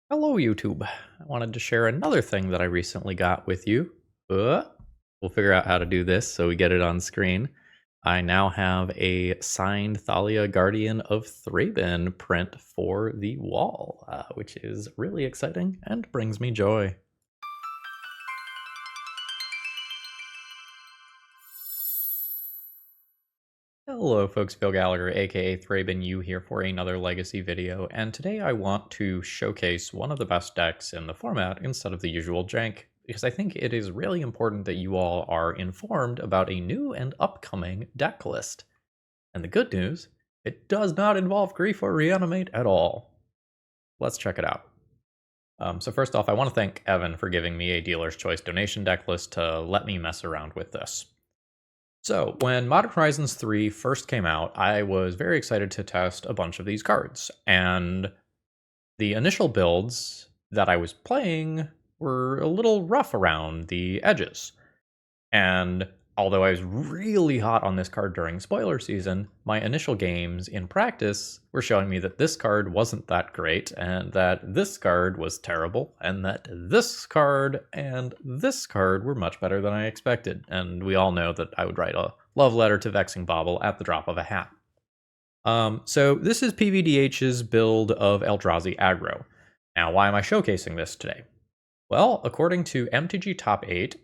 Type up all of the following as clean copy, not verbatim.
Hello, YouTube. I wanted to share another thing that I recently got with you. We'll figure out how to do this so we get it on screen. I now have a signed Thalia Guardian of Thraben print for the wall, which is really exciting and brings me joy. Hello folks, Phil Gallagher, aka ThrabenU here for another Legacy video, and today I want to showcase one of the best decks in the format instead of the usual jank, because I think it is really important that you all are informed about a new and upcoming deck list. And the good news, it does not involve Grief or Reanimate at all. Let's check it out. So first off, I want to thank Evan for giving me a Dealer's Choice donation deck list to let me mess around with this. So, when Modern Horizons 3 first came out, I was very excited to test a bunch of these cards, and the initial builds that I was playing were a little rough around the edges. And although I was really hot on this card during spoiler season, my initial games in practice were showing me that this card wasn't that great, and that this card was terrible, and that this card and this card were much better than I expected. And we all know that I would write a love letter to Vexing Bauble at the drop of a hat. So this is PVDH's build of Eldrazi Aggro. Now, why am I showcasing this today? Well, according to MTG Top 8,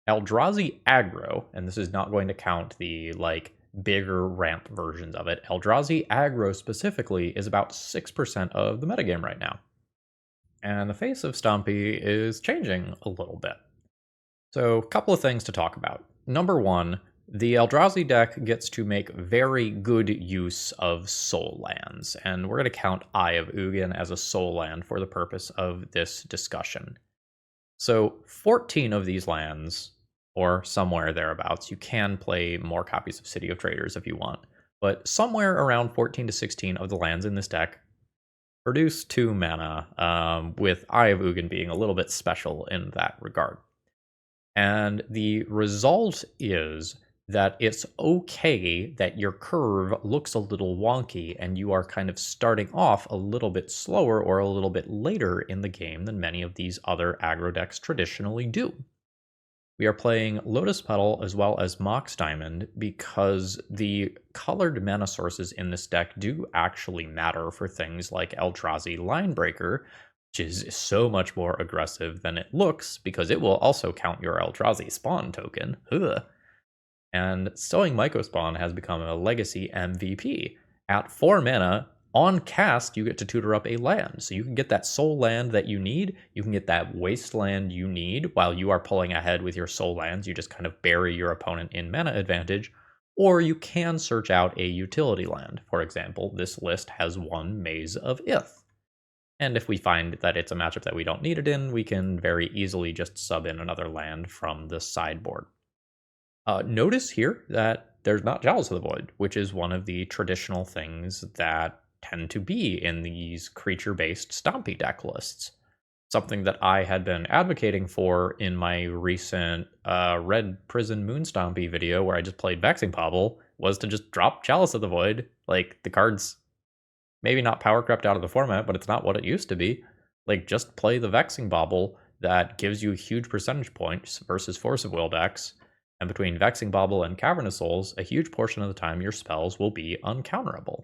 Eldrazi Aggro, and this is not going to count the bigger ramp versions of it, Eldrazi Aggro specifically is about 6% of the metagame right now. And the face of Stompy is changing a little bit. So, a couple of things to talk about. Number one, the Eldrazi deck gets to make very good use of soul lands, and we're going to count Eye of Ugin as a soul land for the purpose of this discussion. So 14 of these lands, or somewhere thereabouts, you can play more copies of City of Traders if you want, but somewhere around 14 to 16 of the lands in this deck produce 2 mana, with Eye of Ugin being a little bit special in that regard. And the result is that it's okay that your curve looks a little wonky and you are kind of starting off a little bit slower or a little bit later in the game than many of these other aggro decks traditionally do. We are playing Lotus Petal as well as Mox Diamond because the colored mana sources in this deck do actually matter for things like Eldrazi Linebreaker, which is so much more aggressive than it looks because it will also count your Eldrazi spawn token. Ugh. And Sowing Mycospawn has become a legacy MVP. At 4 mana, on cast, you get to tutor up a land. So you can get that soul land that you need, you can get that wasteland you need while you are pulling ahead with your soul lands. You just kind of bury your opponent in mana advantage. Or you can search out a utility land. For example, this list has 1 Maze of Ith. And if we find that it's a matchup that we don't need it in, we can very easily just sub in another land from the sideboard. Notice here that there's not Chalice of the Void, which is one of the traditional things that tend to be in these creature-based Stompy deck lists. Something that I had been advocating for in my recent Red Prison Moon Stompy video where I just played Vexing Bauble was to just drop Chalice of the Void. Like, the card's maybe not power crept out of the format, but it's not what it used to be. Like, just play the Vexing Bauble that gives you huge percentage points versus Force of Will decks. And between Vexing Bauble and Cavern of Souls, a huge portion of the time your spells will be uncounterable.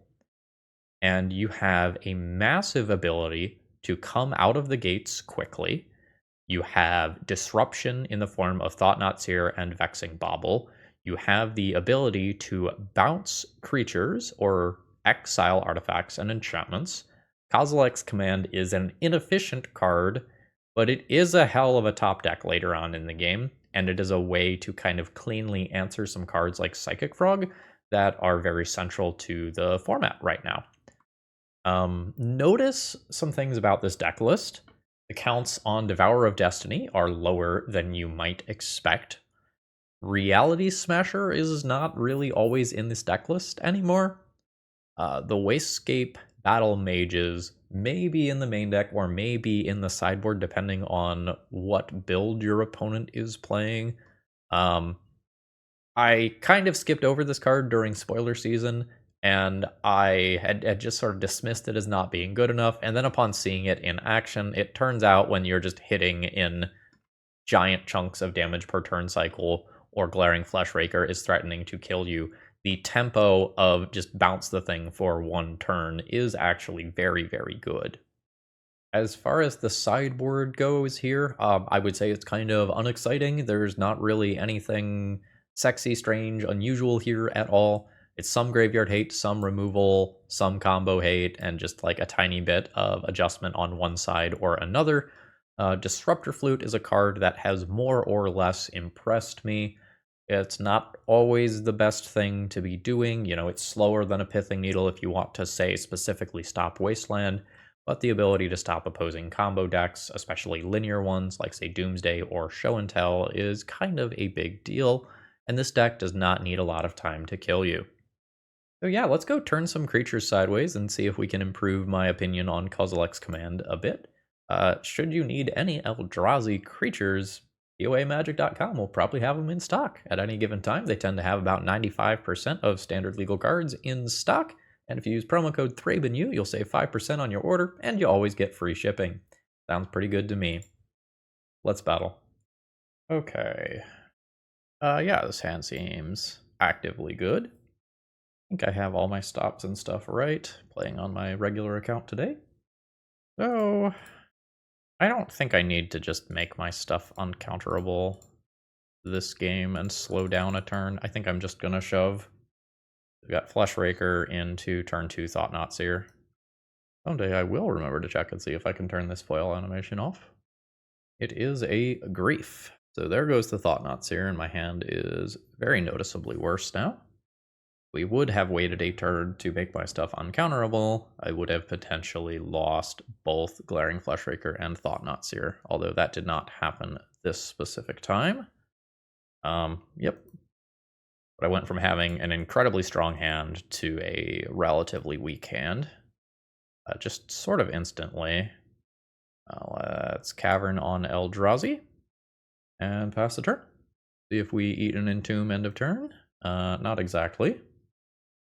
And you have a massive ability to come out of the gates quickly. You have disruption in the form of Thought-Knot Seer and Vexing Bauble. You have the ability to bounce creatures or exile artifacts and enchantments. Kozilek's Command is an inefficient card, but it is a hell of a top deck later on in the game, and it is a way to kind of cleanly answer some cards like Psychic Frog that are very central to the format right now. Notice some things about this deck list. The counts on Devourer of Destiny are lower than you might expect. Reality Smasher is not really always in this deck list anymore. The Wastescape Battlemages may be in the main deck or may be in the sideboard depending on what build your opponent is playing. I kind of skipped over this card during spoiler season and I had just sort of dismissed it as not being good enough. And then upon seeing it in action, it turns out when you're just hitting in giant chunks of damage per turn cycle, or Glaring Fleshraker is threatening to kill you, the tempo of just bounce the thing for one turn is actually very, very good. As far as the sideboard goes here, I would say it's kind of unexciting. There's not really anything sexy, strange, unusual here at all. It's some graveyard hate, some removal, some combo hate, and just like a tiny bit of adjustment on one side or another. Disruptor Flute is a card that has more or less impressed me. It's not always the best thing to be doing. You know, it's slower than a Pithing Needle if you want to, say, specifically stop Wasteland, but the ability to stop opposing combo decks, especially linear ones like, say, Doomsday or Show and Tell, is kind of a big deal, and this deck does not need a lot of time to kill you. So yeah, let's go turn some creatures sideways and see if we can improve my opinion on Kozilek's command a bit. Should you need any Eldrazi creatures, PoAmagic.com will probably have them in stock at any given time. They tend to have about 95% of standard legal cards in stock, and if you use promo code ThrabenU, you'll save 5% on your order, and you always get free shipping. Sounds pretty good to me. Let's battle. Okay. Yeah, this hand seems actively good. I think I have all my stops and stuff right, playing on my regular account today. So, I don't think I need to just make my stuff uncounterable this game and slow down a turn. I think I'm just gonna shove. We've got Fleshraker into turn 2 Thought-Knot Seer. Someday I will remember to check and see if I can turn this foil animation off. It is a grief. So there goes the Thought-Knot Seer, and my hand is very noticeably worse now. We would have waited a turn to make my stuff uncounterable. I would have potentially lost both Glaring Fleshraker and Thought-Knot Seer, although that did not happen this specific time. Yep. But I went from having an incredibly strong hand to a relatively weak hand, just sort of instantly. Let's Cavern on Eldrazi and pass the turn. See if we eat an Entomb end of turn. Not exactly.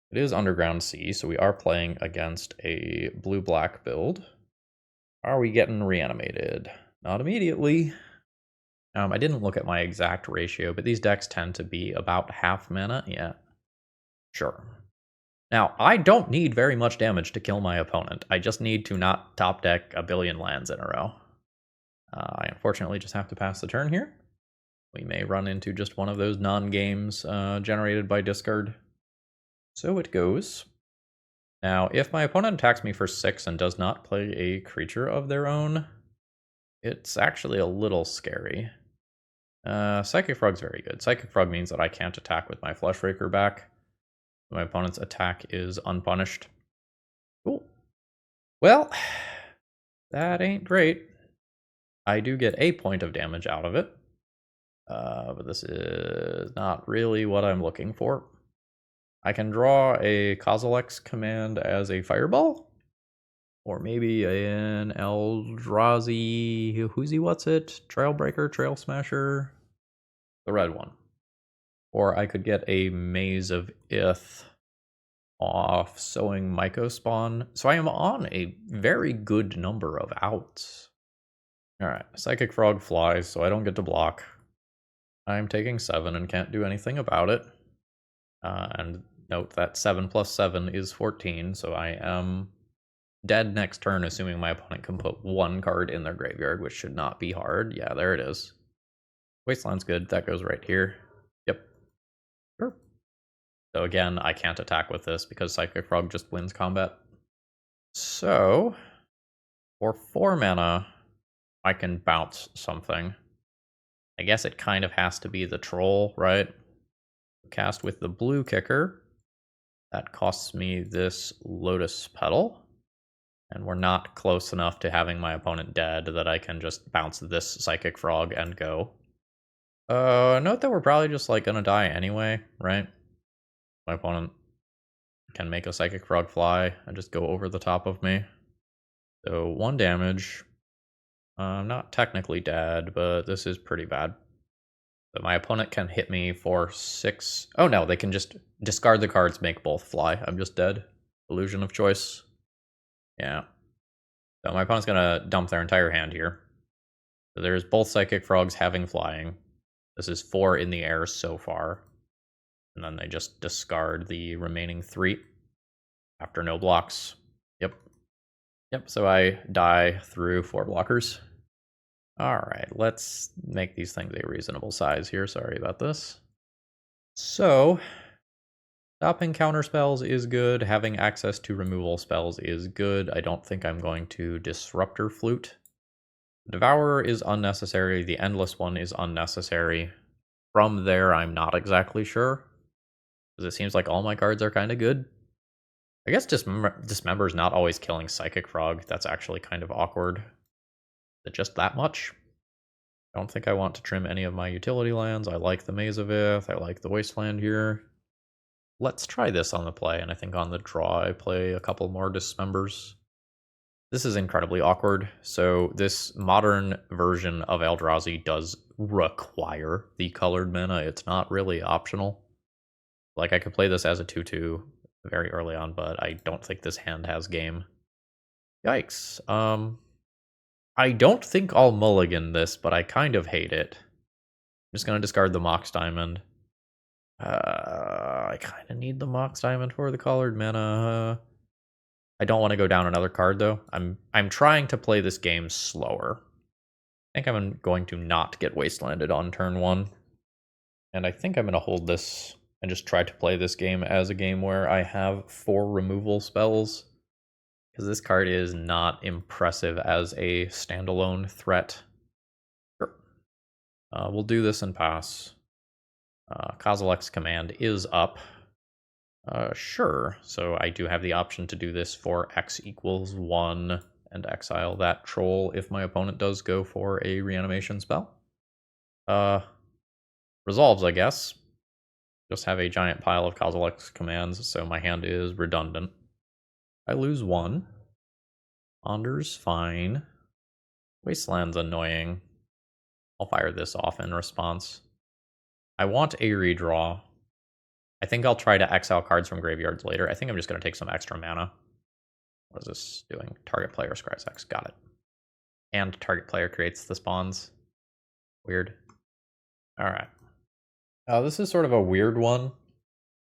It is Underground Sea, so we are playing against a blue-black build. Are we getting reanimated? Not immediately. I didn't look at my exact ratio, but these decks tend to be about half mana. Yeah, sure. Now, I don't need very much damage to kill my opponent. I just need to not top deck a billion lands in a row. I unfortunately just have to pass the turn here. We may run into just one of those non-games generated by discard. So it goes. Now, if my opponent attacks me for 6 and does not play a creature of their own, it's actually a little scary. Psychic Frog's very good. Psychic Frog means that I can't attack with my Fleshraker back. My opponent's attack is unpunished. Cool. Well, that ain't great. I do get a point of damage out of it. But this is not really what I'm looking for. I can draw a Kozilek's command as a fireball, or maybe an Eldrazi, what's it? Trailbreaker, Trail Smasher, the red one. Or I could get a Maze of Ith off Sowing Mycospawn. So I am on a very good number of outs. Alright, Psychic Frog flies, so I don't get to block. I'm taking 7 and can't do anything about it. And note that 7 plus 7 is 14, so I am dead next turn, assuming my opponent can put 1 card in their graveyard, which should not be hard. Yeah, there it is. Wasteland's good. That goes right here. Yep. Sure. So again, I can't attack with this because Psychic Frog just wins combat. So, for 4 mana, I can bounce something. I guess it kind of has to be the Troll, right? Cast with the blue kicker. That costs me this Lotus Petal. And we're not close enough to having my opponent dead that I can just bounce this Psychic Frog and go. Note that we're probably just like gonna die anyway, right? My opponent can make a Psychic Frog fly and just go over the top of me. So 1 damage. I'm not technically dead, but this is pretty bad. So my opponent can hit me for 6. Oh no, they can just discard the cards, make both fly. I'm just dead. Illusion of choice. Yeah. So my opponent's gonna dump their entire hand here. So there's both Psychic Frogs having flying. This is 4 in the air so far. And then they just discard the remaining 3 after no blocks. Yep. Yep, so I die through 4 blockers. Alright, let's make these things a reasonable size here. Sorry about this. So, stopping counter spells is good. Having access to removal spells is good. I don't think I'm going to Disruptor Flute. Devourer is unnecessary. The Endless one is unnecessary. From there, I'm not exactly sure. Because it seems like all my cards are kind of good. I guess Dismember is not always killing Psychic Frog. That's actually kind of awkward. Is it just that much? I don't think I want to trim any of my utility lands. I like the Maze of Ith. I like the Wasteland here. Let's try this on the play, and I think on the draw I play a couple more Dismembers. This is incredibly awkward. So this modern version of Eldrazi does require the colored mana. It's not really optional. Like, I could play this as a 2/2 very early on, but I don't think this hand has game. Yikes. I don't think I'll mulligan this, but I kind of hate it. I'm just going to discard the Mox Diamond. I kind of need the Mox Diamond for the colored mana. I don't want to go down another card, though. I'm trying to play this game slower. I think I'm going to not get Wastelanded on turn 1. And I think I'm going to hold this and just try to play this game as a game where I have 4 removal spells. Because this card is not impressive as a standalone threat. Sure. We'll do this and pass. Kozilek's command is up. Sure. So I do have the option to do this for X equals 1 and exile that troll if my opponent does go for a reanimation spell. Resolves, I guess. Just have a giant pile of Kozilek's commands, so my hand is redundant. I lose 1. Onder's fine. Wasteland's annoying. I'll fire this off in response. I want a redraw. I think I'll try to exile cards from graveyards later. I think I'm just going to take some extra mana. What is this doing? Target player scries X. Got it. And target player creates the spawns. Weird. Alright. This is sort of a weird one.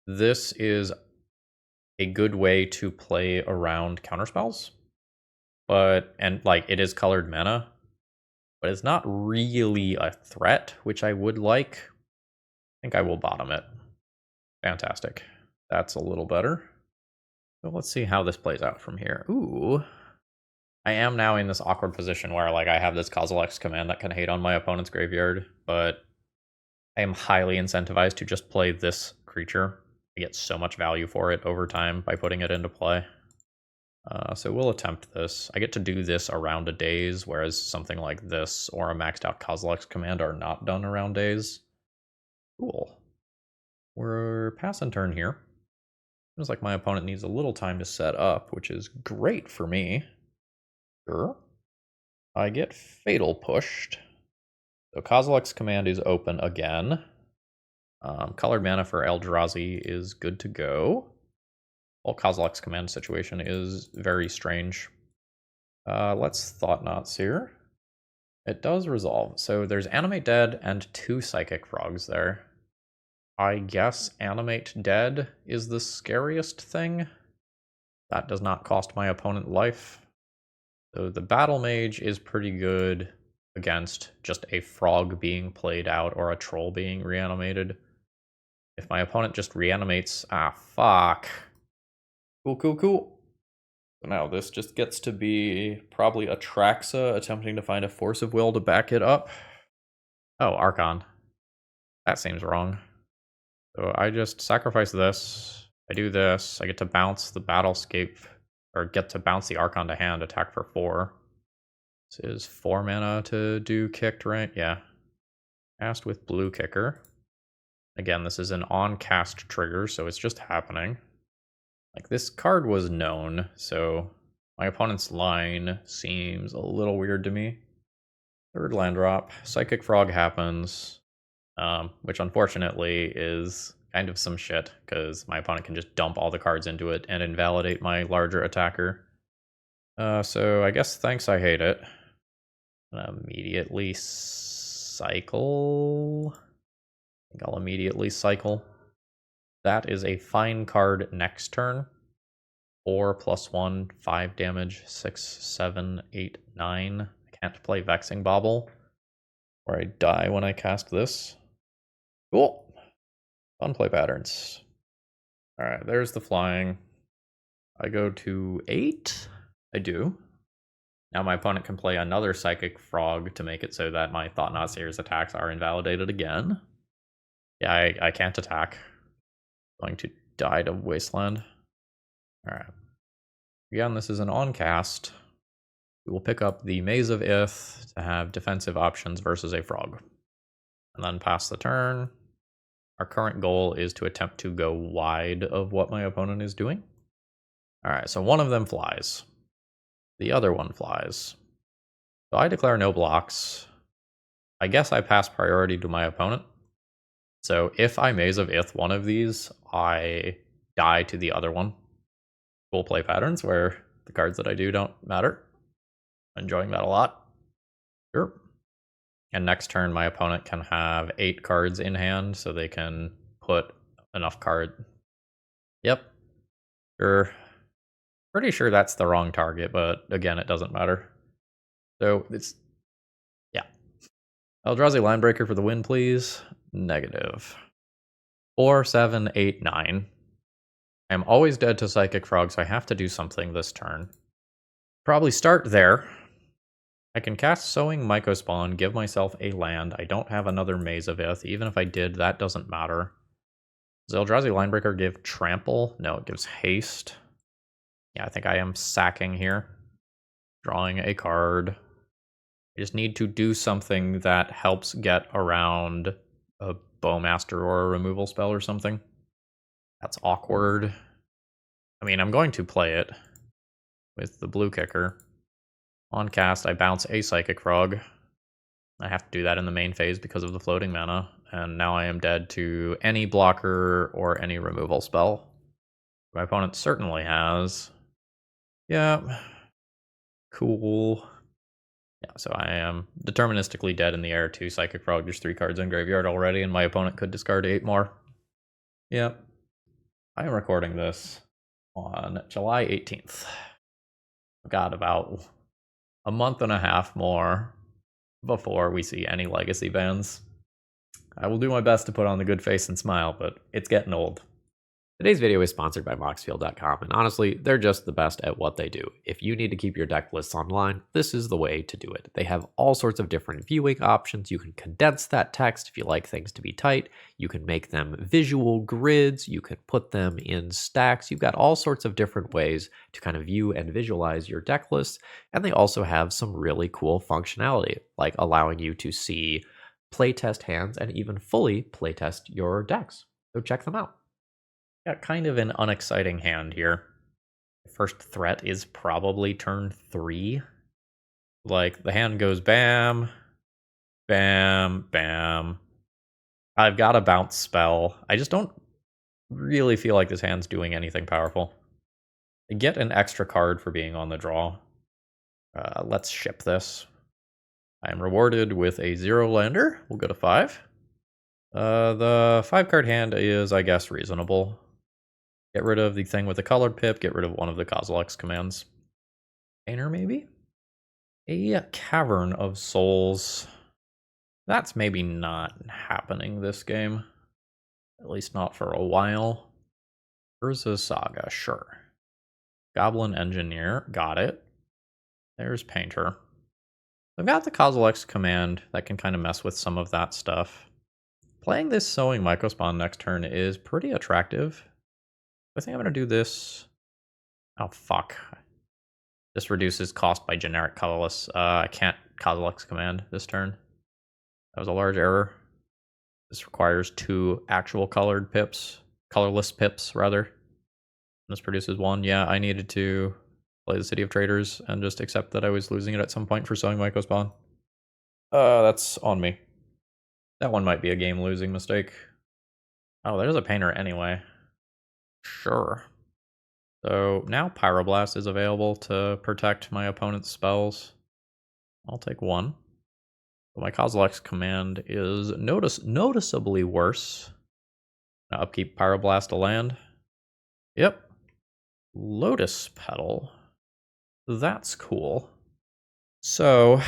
This is a good way to play around counterspells. And it is colored mana, but it's not really a threat, which I would like. I think I will bottom it. Fantastic. That's a little better. So let's see how this plays out from here. Ooh. I am now in this awkward position where I have this Kozilek's command that can hate on my opponent's graveyard, but I am highly incentivized to just play this creature. I get so much value for it over time by putting it into play. So we'll attempt this. I get to do this around a daze, whereas something like this or a maxed out Kozilek's command are not done around daze. Cool. We're passing turn here. Seems like my opponent needs a little time to set up, which is great for me. Sure. I get Fatal pushed. So Kozilek's command is open again. Colored mana for Eldrazi is good to go. Well, Kozilek's command situation is very strange. Let's Thought-Knot Seer. It does resolve. So there's Animate Dead and 2 Psychic Frogs there. I guess Animate Dead is the scariest thing. That does not cost my opponent life. So the Battlemage is pretty good against just a frog being played out or a troll being reanimated. If my opponent just reanimates... fuck. Cool. So now this just gets to be probably Atraxa attempting to find a Force of Will to back it up. Oh, Archon. That seems wrong. So I just sacrifice this. I do this. I get to bounce the Battlescape, or get to bounce the Archon to hand, attack for 4. This is 4 mana to do kicked, right? Yeah. Cast with Blue Kicker. Again, this is an on-cast trigger, so it's just happening. This card was known, so my opponent's line seems a little weird to me. 3rd land drop. Psychic Frog happens. which unfortunately is kind of some shit, because my opponent can just dump all the cards into it and invalidate my larger attacker. So I guess thanks, I hate it. Immediately cycle. I think I'll immediately cycle. That is a fine card next turn. 4+1, 5 damage, 6, 7, 8, 9. I can't play Vexing Bauble, or I die when I cast this. Cool. Fun play patterns. Alright, there's the flying. I go to 8. I do. Now my opponent can play another Psychic Frog to make it so that my Thought-Knot Seer's attacks are invalidated again. Yeah, I can't attack. I'm going to die to Wasteland. Alright. Again, this is an on-cast. We will pick up the Maze of Ith to have defensive options versus a frog. And then pass the turn. Our current goal is to attempt to go wide of what my opponent is doing. Alright, so one of them flies. The other one flies. So I declare no blocks. I guess I pass priority to my opponent. So if I Maze of Ith one of these, I die to the other one. Cool play patterns where the cards that I do don't matter. Enjoying that a lot. Sure. And next turn, my opponent can have 8 cards in hand, so they can put enough card. Yep. Sure. Pretty sure that's the wrong target, but again, it doesn't matter. So it's, yeah. Eldrazi Linebreaker for the win, please. Negative. 4, 7, 8, 9. I'm always dead to Psychic Frog, so I have to do something this turn. Probably start there. I can cast Sowing Mycospawn, give myself a land. I don't have another Maze of Ith. Even if I did, that doesn't matter. Does Eldrazi Linebreaker give Trample? No, it gives Haste. Yeah, I think I am sacking here. Drawing a card. I just need to do something that helps get around a Bowmaster or a removal spell or something. That's awkward. I mean, I'm going to play it with the blue kicker. On cast, I bounce a Psychic Frog. I have to do that in the main phase because of the floating mana, and now I am dead to any blocker or any removal spell. My opponent certainly has. Yeah. Cool. Yeah, so I am deterministically dead in the air to Psychic Frog. There's 3 cards in graveyard already, and my opponent could discard 8 more. Yep. I am recording this on July 18th. I've got about a month and a half more before we see any legacy bans. I will do my best to put on the good face and smile, but it's getting old. Today's video is sponsored by Moxfield.com, and honestly, they're just the best at what they do. If you need to keep your deck lists online, this is the way to do it. They have all sorts of different viewing options. You can condense that text if you like things to be tight. You can make them visual grids. You can put them in stacks. You've got all sorts of different ways to kind of view and visualize your deck lists, and they also have some really cool functionality, like allowing you to see playtest hands and even fully playtest your decks. So check them out. Got kind of an unexciting hand here. First threat is probably turn 3. Like, the hand goes bam, bam, bam. I've got a bounce spell. I just don't really feel like this hand's doing anything powerful. I get an extra card for being on the draw. Let's ship this. I am rewarded with a 0 lander. We'll go to 5. The 5-card hand is, I guess, reasonable. Get rid of the thing with the colored pip, get rid of one of the Kozilek's commands. Painter, maybe? A Cavern of Souls. That's maybe not happening this game. At least not for a while. Urza Saga, sure. Goblin Engineer, got it. There's Painter. I've got the Kozilek's command that can kind of mess with some of that stuff. Playing this Sowing Mycospawn next turn is pretty attractive. I think I'm going to do this. Oh, fuck. This reduces cost by generic colorless. I can't Kozilek's command this turn. That was a large error. This requires 2 actual colored pips. Colorless pips, rather. This produces 1. Yeah, I needed to play the City of Traders and just accept that I was losing it at some point for Sowing Mycospawn. That's on me. That one might be a game-losing mistake. Oh, there's a painter anyway. Sure. So now Pyroblast is available to protect my opponent's spells. I'll take one. But my Kozilek's command is noticeably worse. Now upkeep Pyroblast to land. Yep. Lotus Petal. That's cool. So,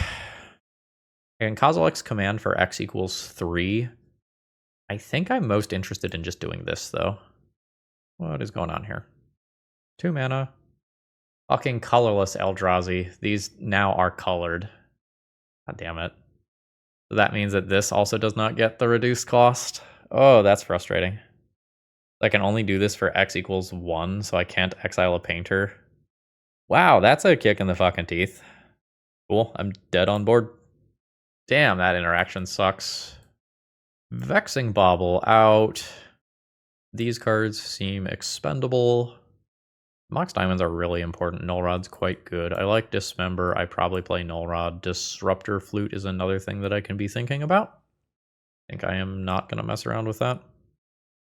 in Kozilek's command for X equals 3, I think I'm most interested in just doing this, though. What is going on here? 2 mana. Fucking colorless Eldrazi. These now are colored. God damn it. So that means that this also does not get the reduced cost. Oh, that's frustrating. I can only do this for X equals 1, so I can't exile a painter. Wow, that's a kick in the fucking teeth. Cool, I'm dead on board. Damn, that interaction sucks. Vexing Bauble out. These cards seem expendable. Mox Diamonds are really important. Null Rod's quite good. I like Dismember. I probably play Null Rod. Disruptor Flute is another thing that I can be thinking about. I think I am not going to mess around with that.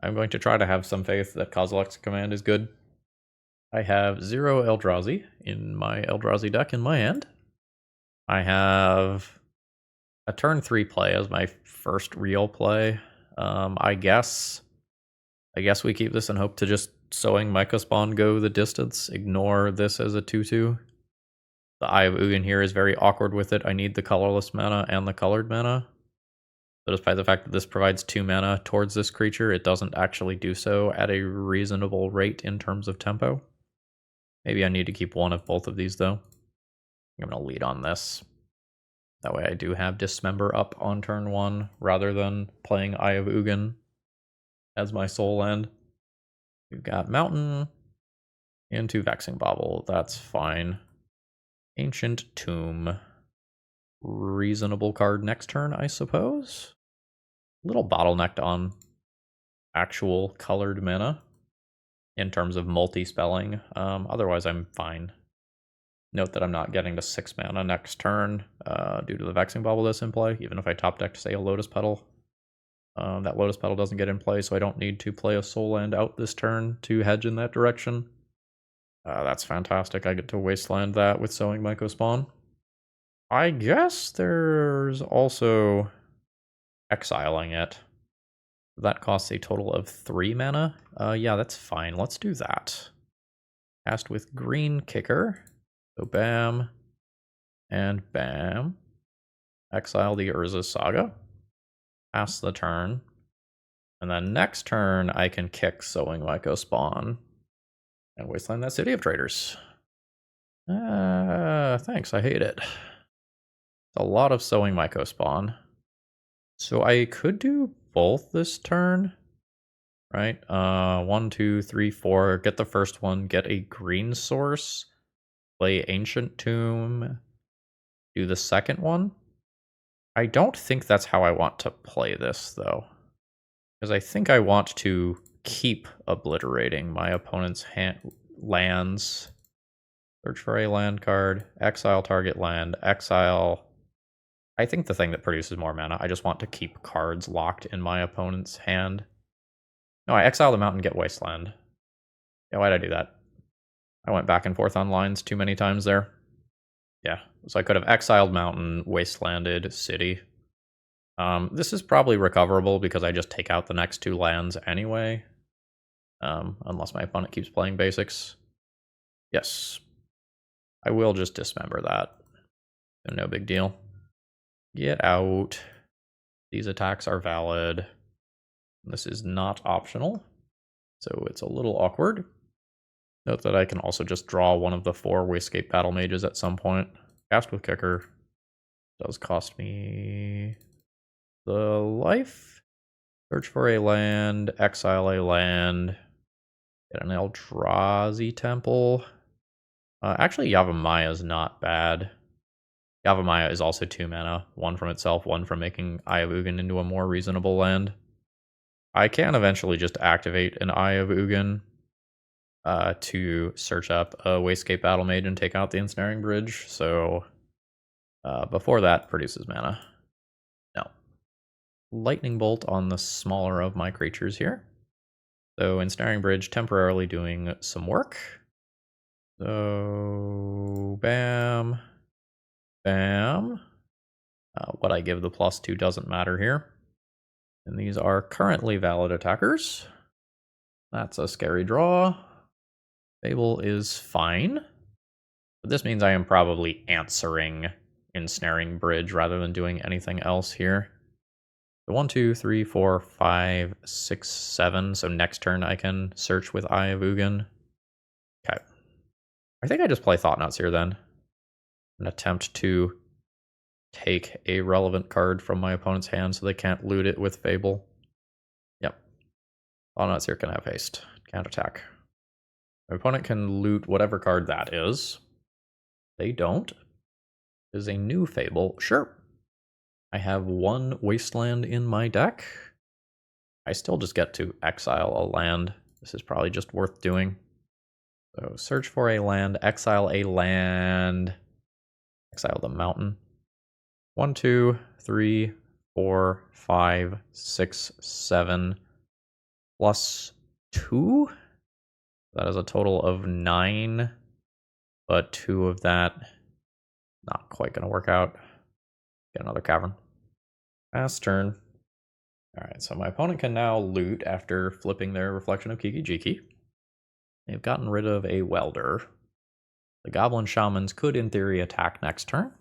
I'm going to try to have some faith that Kozilek's command is good. I have 0 Eldrazi in my Eldrazi deck in my hand. I have a turn 3 play as my first real play. I guess we keep this and hope to just Sowing Mycospawn go the distance. Ignore this as a 2/2. The Eye of Ugin here is very awkward with it. I need the colorless mana and the colored mana. So despite the fact that this provides 2 mana towards this creature, it doesn't actually do so at a reasonable rate in terms of tempo. Maybe I need to keep one of both of these, though. I'm going to lead on this. That way I do have Dismember up on turn 1, rather than playing Eye of Ugin as my soul land. We've got Mountain into Vexing Bauble. That's fine. Ancient Tomb. Reasonable card next turn, I suppose. A little bottlenecked on actual colored mana in terms of multi-spelling. Otherwise, I'm fine. Note that I'm not getting to 6 mana next turn due to the Vexing Bauble that's in play, even if I top decked, say, a Lotus Petal. That Lotus Petal doesn't get in play, so I don't need to play a Soul Land out this turn to hedge in that direction. That's fantastic. I get to Wasteland that with Sowing Mycospawn. I guess there's also exiling it. That costs a total of 3 mana. Yeah, that's fine. Let's do that. Cast with Green Kicker. So bam. And bam. Exile the Urza's Saga. Pass the turn. And then next turn, I can kick Sowing Mycospawn and Wasteland that City of Traders. Thanks, I hate it. A lot of Sowing Mycospawn. So I could do both this turn, right? 1, 2, 3, 4. Get the first one, get a green source, play Ancient Tomb, do the second one. I don't think that's how I want to play this, though. Because I think I want to keep obliterating my opponent's lands. Search for a land card, exile target land, exile. I think the thing that produces more mana. I just want to keep cards locked in my opponent's hand. No, I exile the mountain, get Wasteland. Yeah, why'd I do that? I went back and forth on lines too many times there. Yeah, so I could have exiled mountain, wastelanded city. This is probably recoverable because I just take out the next 2 lands anyway. Unless my opponent keeps playing basics. Yes. I will just dismember that. No big deal. Get out. These attacks are valid. This is not optional, so it's a little awkward. Note that I can also just draw one of the 4 Wastescape Battlemages at some point. Cast with Kicker does cost me the life. Search for a land, exile a land, get an Eldrazi Temple. Actually, Yavimaya is not bad. Yavimaya is also 2 mana, 1 from itself, 1 from making Eye of Ugin into a more reasonable land. I can eventually just activate an Eye of Ugin to search up a Wastescape Battlemage and take out the Ensnaring Bridge, so before that produces mana. No. Lightning Bolt on the smaller of my creatures here. So Ensnaring Bridge temporarily doing some work. So bam, bam. What I give the +2 doesn't matter here. And these are currently valid attackers. That's a scary draw. Fable is fine. But this means I am probably answering Ensnaring Bridge rather than doing anything else here. So 1, 2, 3, 4, 5, 6, 7. So next turn I can search with Eye of Ugin. Okay. I think I just play Thought-Knots here then. An attempt to take a relevant card from my opponent's hand so they can't loot it with Fable. Yep. Thought-Knots here can have haste. Can't attack. My opponent can loot whatever card that is. They don't. Is a new Fable. Sure. I have 1 Wasteland in my deck. I still just get to exile a land. This is probably just worth doing. So search for a land, exile a land, exile the mountain. 1, 2, 3, 4, 5, 6, 7, +2. That is a total of 9, but 2 of that not quite going to work out. Get another cavern. Pass turn. Alright, so my opponent can now loot after flipping their Reflection of Kiki-Jiki. They've gotten rid of a Welder. The Goblin Shamans could, in theory, attack next turn.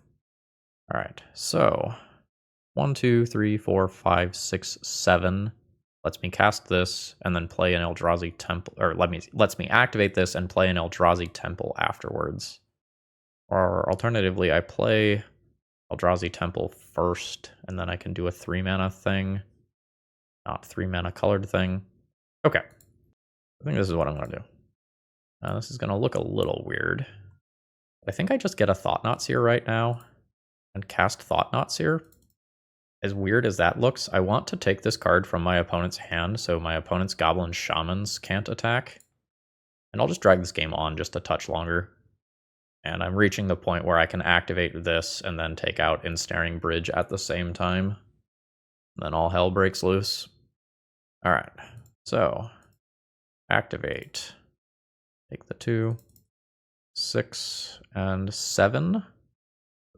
Alright, so 1, 2, 3, 4, 5, 6, 7. Lets me cast this and then play an Eldrazi Temple, or lets me activate this and play an Eldrazi Temple afterwards. Or alternatively, I play Eldrazi Temple first, and then I can do a 3-mana thing. Not 3-mana colored thing. Okay. I think this is what I'm going to do. This is going to look a little weird. I think I just get a Thought-Knot Seer right now and cast Thought-Knot Seer. As weird as that looks, I want to take this card from my opponent's hand so my opponent's Goblin Shamans can't attack. And I'll just drag this game on just a touch longer. And I'm reaching the point where I can activate this and then take out Ensnaring Bridge at the same time. Then all hell breaks loose. Alright, so activate. Take the 2, 6, and 7.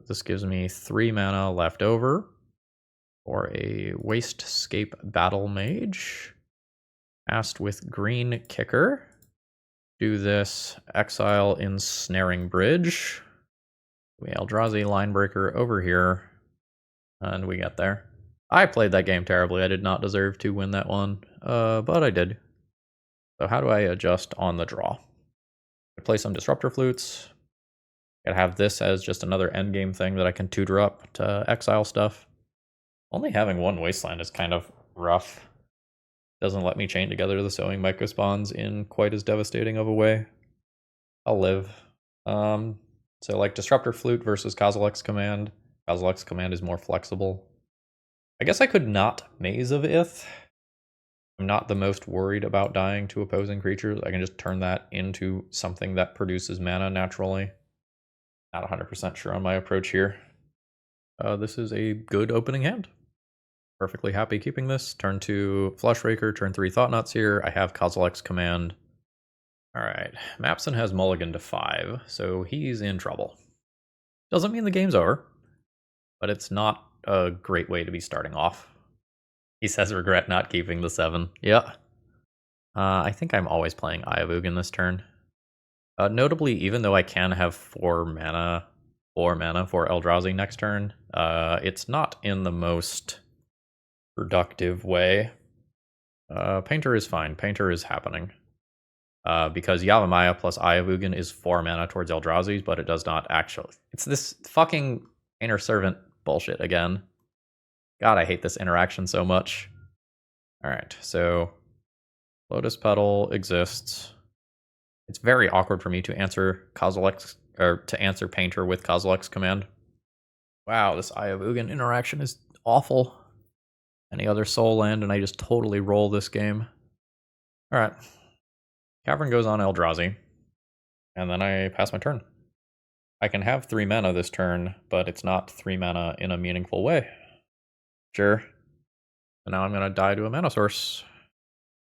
This gives me 3 mana left over for a Wastescape Battlemage. Cast with Green Kicker. Do this, exile Ensnaring Bridge. We Eldrazi Linebreaker over here, and we get there. I played that game terribly. I did not deserve to win that one, but I did. So how do I adjust on the draw? I play some Disruptor Flutes. I have this as just another endgame thing that I can tutor up to exile stuff. Only having 1 Wasteland is kind of rough. Doesn't let me chain together the Sowing Microspawns in quite as devastating of a way. I'll live. So like Disruptor Flute versus Kozilek's Command. Kozilek's Command is more flexible. I guess I could not Maze of Ith. I'm not the most worried about dying to opposing creatures. I can just turn that into something that produces mana naturally. Not 100% sure on my approach here. This is a good opening hand. Perfectly happy keeping this. Turn 2 Fleshraker, turn 3 Thought-Knots here. I have Kozilek's Command. Alright, Mapson has mulligan to 5, so he's in trouble. Doesn't mean the game's over, but it's not a great way to be starting off. He says regret not keeping the 7. Yeah. I think I'm always playing Eye of Ugin this turn. Notably, even though I can have 4 mana for Eldrazi next turn, it's not in the most productive way. Painter is fine. Painter is happening. Because Yavimaya plus Eye of Ugin is 4 mana towards Eldrazi's, but it does not actually. It's this fucking Painter Servant bullshit again. God, I hate this interaction so much. Alright, so Lotus Petal exists. It's very awkward for me to answer Kozilek's, or to answer Painter with Kozilek's Command. Wow, this Eye of Ugin interaction is awful. Any other soul land, and I just totally roll this game. Alright. Cavern goes on Eldrazi, and then I pass my turn. I can have 3 mana this turn, but it's not 3 mana in a meaningful way. Sure. So now I'm going to die to a mana source.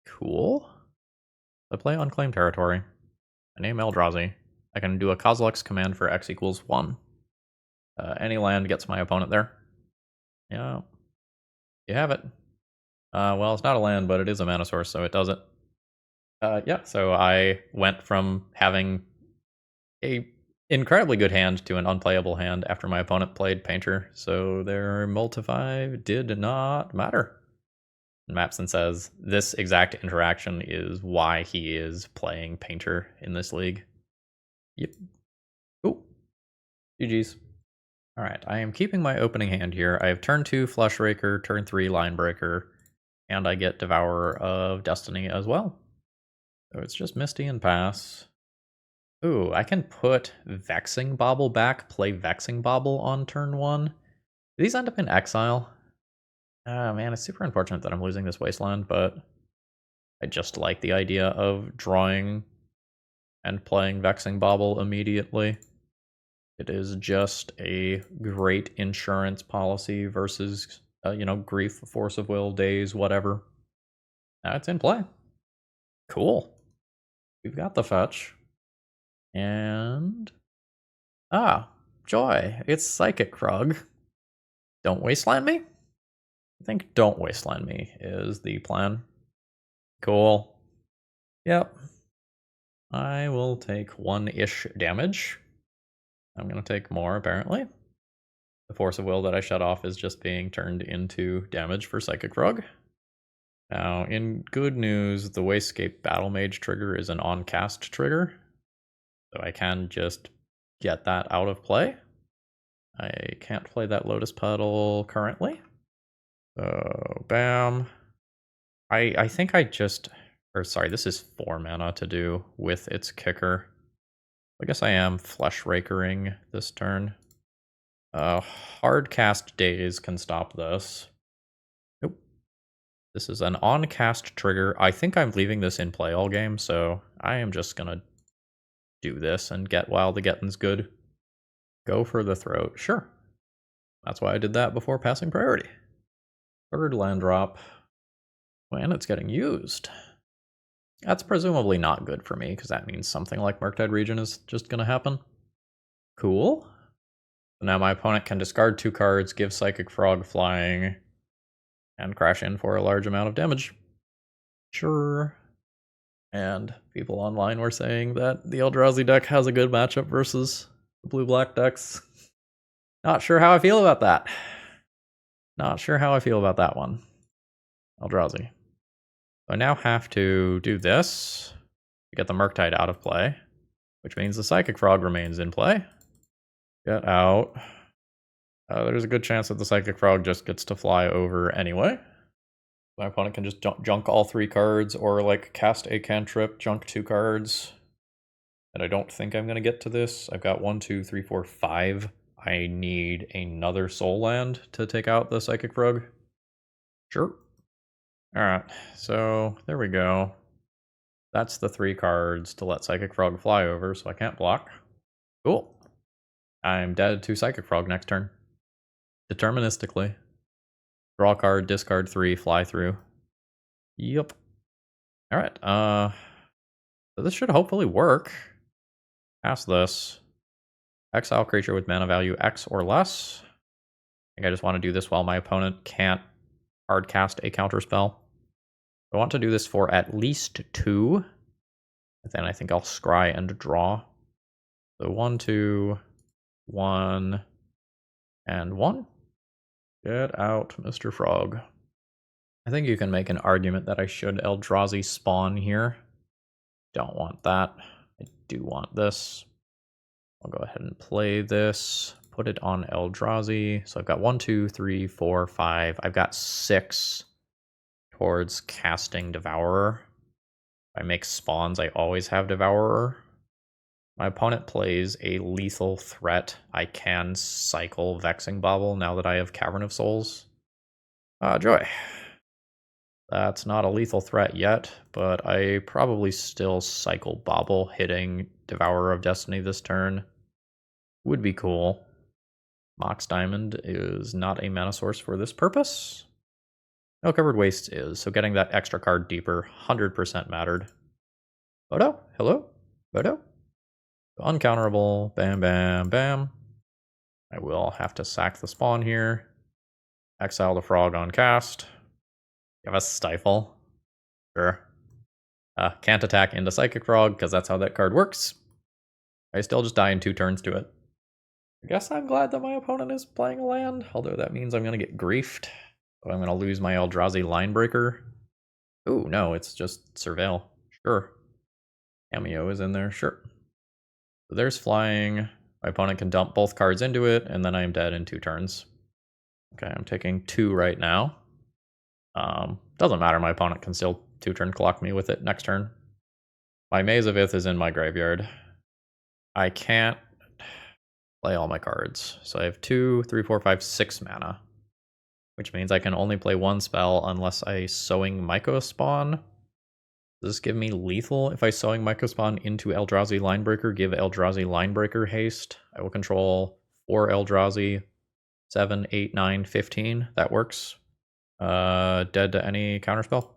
Cool. I play unclaimed territory. I name Eldrazi. I can do a Kozilek's command for X equals 1. Any land gets my opponent there. Yeah. You have it. Well, it's not a land, but it is a mana source, so it does it. Yeah, so I went from having a incredibly good hand to an unplayable hand after my opponent played Painter, so their multi-5 did not matter. And Mapson says this exact interaction is why he is playing Painter in this league. Yep. Ooh. GG's. Alright, I am keeping my opening hand here. I have turn 2 Fleshraker, turn 3 Linebreaker, and I get Devourer of Destiny as well. So it's just Misty and pass. Ooh, I can put Vexing Bauble back, play Vexing Bauble on turn 1. Do these end up in exile? Man, it's super unfortunate that I'm losing this Wasteland, but I just like the idea of drawing and playing Vexing Bauble immediately. It is just a great insurance policy versus, Grief, Force of Will, Daze, whatever. Now it's in play. Cool. We've got the fetch. And... joy. It's Psychic Krug. Don't Wasteland me? I think don't Wasteland me is the plan. Cool. Yep. I will take 1-ish damage. I'm going to take more, apparently. The Force of Will that I shut off is just being turned into damage for Psychic Krug. Now, in good news, the Wastescape Battlemage trigger is an on-cast trigger. So I can just get that out of play. I can't play that Lotus Petal currently. So, bam. I think I just... Or sorry, this is 4 mana to do with its kicker. I guess I am Fleshrakering this turn. Hard cast Daze can stop this. Nope. This is an on-cast trigger. I think I'm leaving this in play all game, so I am just gonna do this and get while the getting's good. Go for the throat. Sure. That's why I did that before passing priority. Third land drop. And it's getting used. That's presumably not good for me, because that means something like Murktide Region is just going to happen. Cool. Now my opponent can discard 2 cards, give Psychic Frog flying, and crash in for a large amount of damage. Sure. And people online were saying that the Eldrazi deck has a good matchup versus the blue-black decks. Not sure how I feel about that. Not sure how I feel about that one. Eldrazi. I now have to do this to get the Murktide out of play, which means the Psychic Frog remains in play. Get out. There's a good chance that the Psychic Frog just gets to fly over anyway. My opponent can just junk all 3 cards, or like cast a cantrip, junk 2 cards. And I don't think I'm going to get to this. I've got 1, 2, 3, 4, 5. I need another soul land to take out the Psychic Frog. Sure. Alright, so there we go. That's the 3 cards to let Psychic Frog fly over, so I can't block. Cool. I'm dead to Psychic Frog next turn. Deterministically. Draw a card, discard 3, fly through. Yep. Alright, so this should hopefully work. Pass this. Exile creature with mana value X or less. I think I just want to do this while my opponent can't hard cast a counterspell. I want to do this for at least 2. And then I think I'll scry and draw. So 1, 2, 1, and 1. Get out, Mr. Frog. I think you can make an argument that I should Eldrazi spawn here. Don't want that. I do want this. I'll go ahead and play this. Put it on Eldrazi. So I've got 1, 2, 3, 4, 5. I've got 6 towards casting Devourer. If I make spawns, I always have Devourer. My opponent plays a lethal threat. I can cycle Vexing Bauble now that I have Cavern of Souls. Joy. That's not a lethal threat yet, but I probably still cycle Bauble, hitting Devourer of Destiny this turn. Would be cool. Mox Diamond is not a mana source for this purpose. Snow-covered wastes is, so getting that extra card deeper 100% mattered. Photo? Hello? Photo? Uncounterable. Bam, bam, bam. I will have to sack the spawn here. Exile the frog on cast. You have a Stifle. Sure. Can't attack into Psychic Frog, because that's how that card works. I still just die in 2 turns to it. I guess I'm glad that my opponent is playing a land, although that means I'm going to get griefed. So I'm going to lose my Eldrazi Linebreaker. Ooh, no, it's just Surveil. Sure. Cameo is in there, sure. So there's flying. My opponent can dump both cards into it, and then I am dead in 2 turns. Okay, I'm taking 2 right now. Doesn't matter, my opponent can still 2-turn clock me with it next turn. My Maze of Ith is in my graveyard. I can't play all my cards. So I have 2, 3, 4, 5, 6 mana. Which means I can only play 1 spell unless I Sowing Mycospawn. Does this give me lethal? If I Sowing Mycospawn into Eldrazi Linebreaker, give Eldrazi Linebreaker haste. I will control 4 Eldrazi, 7, 8, 9, 15. That works. Dead to any counterspell?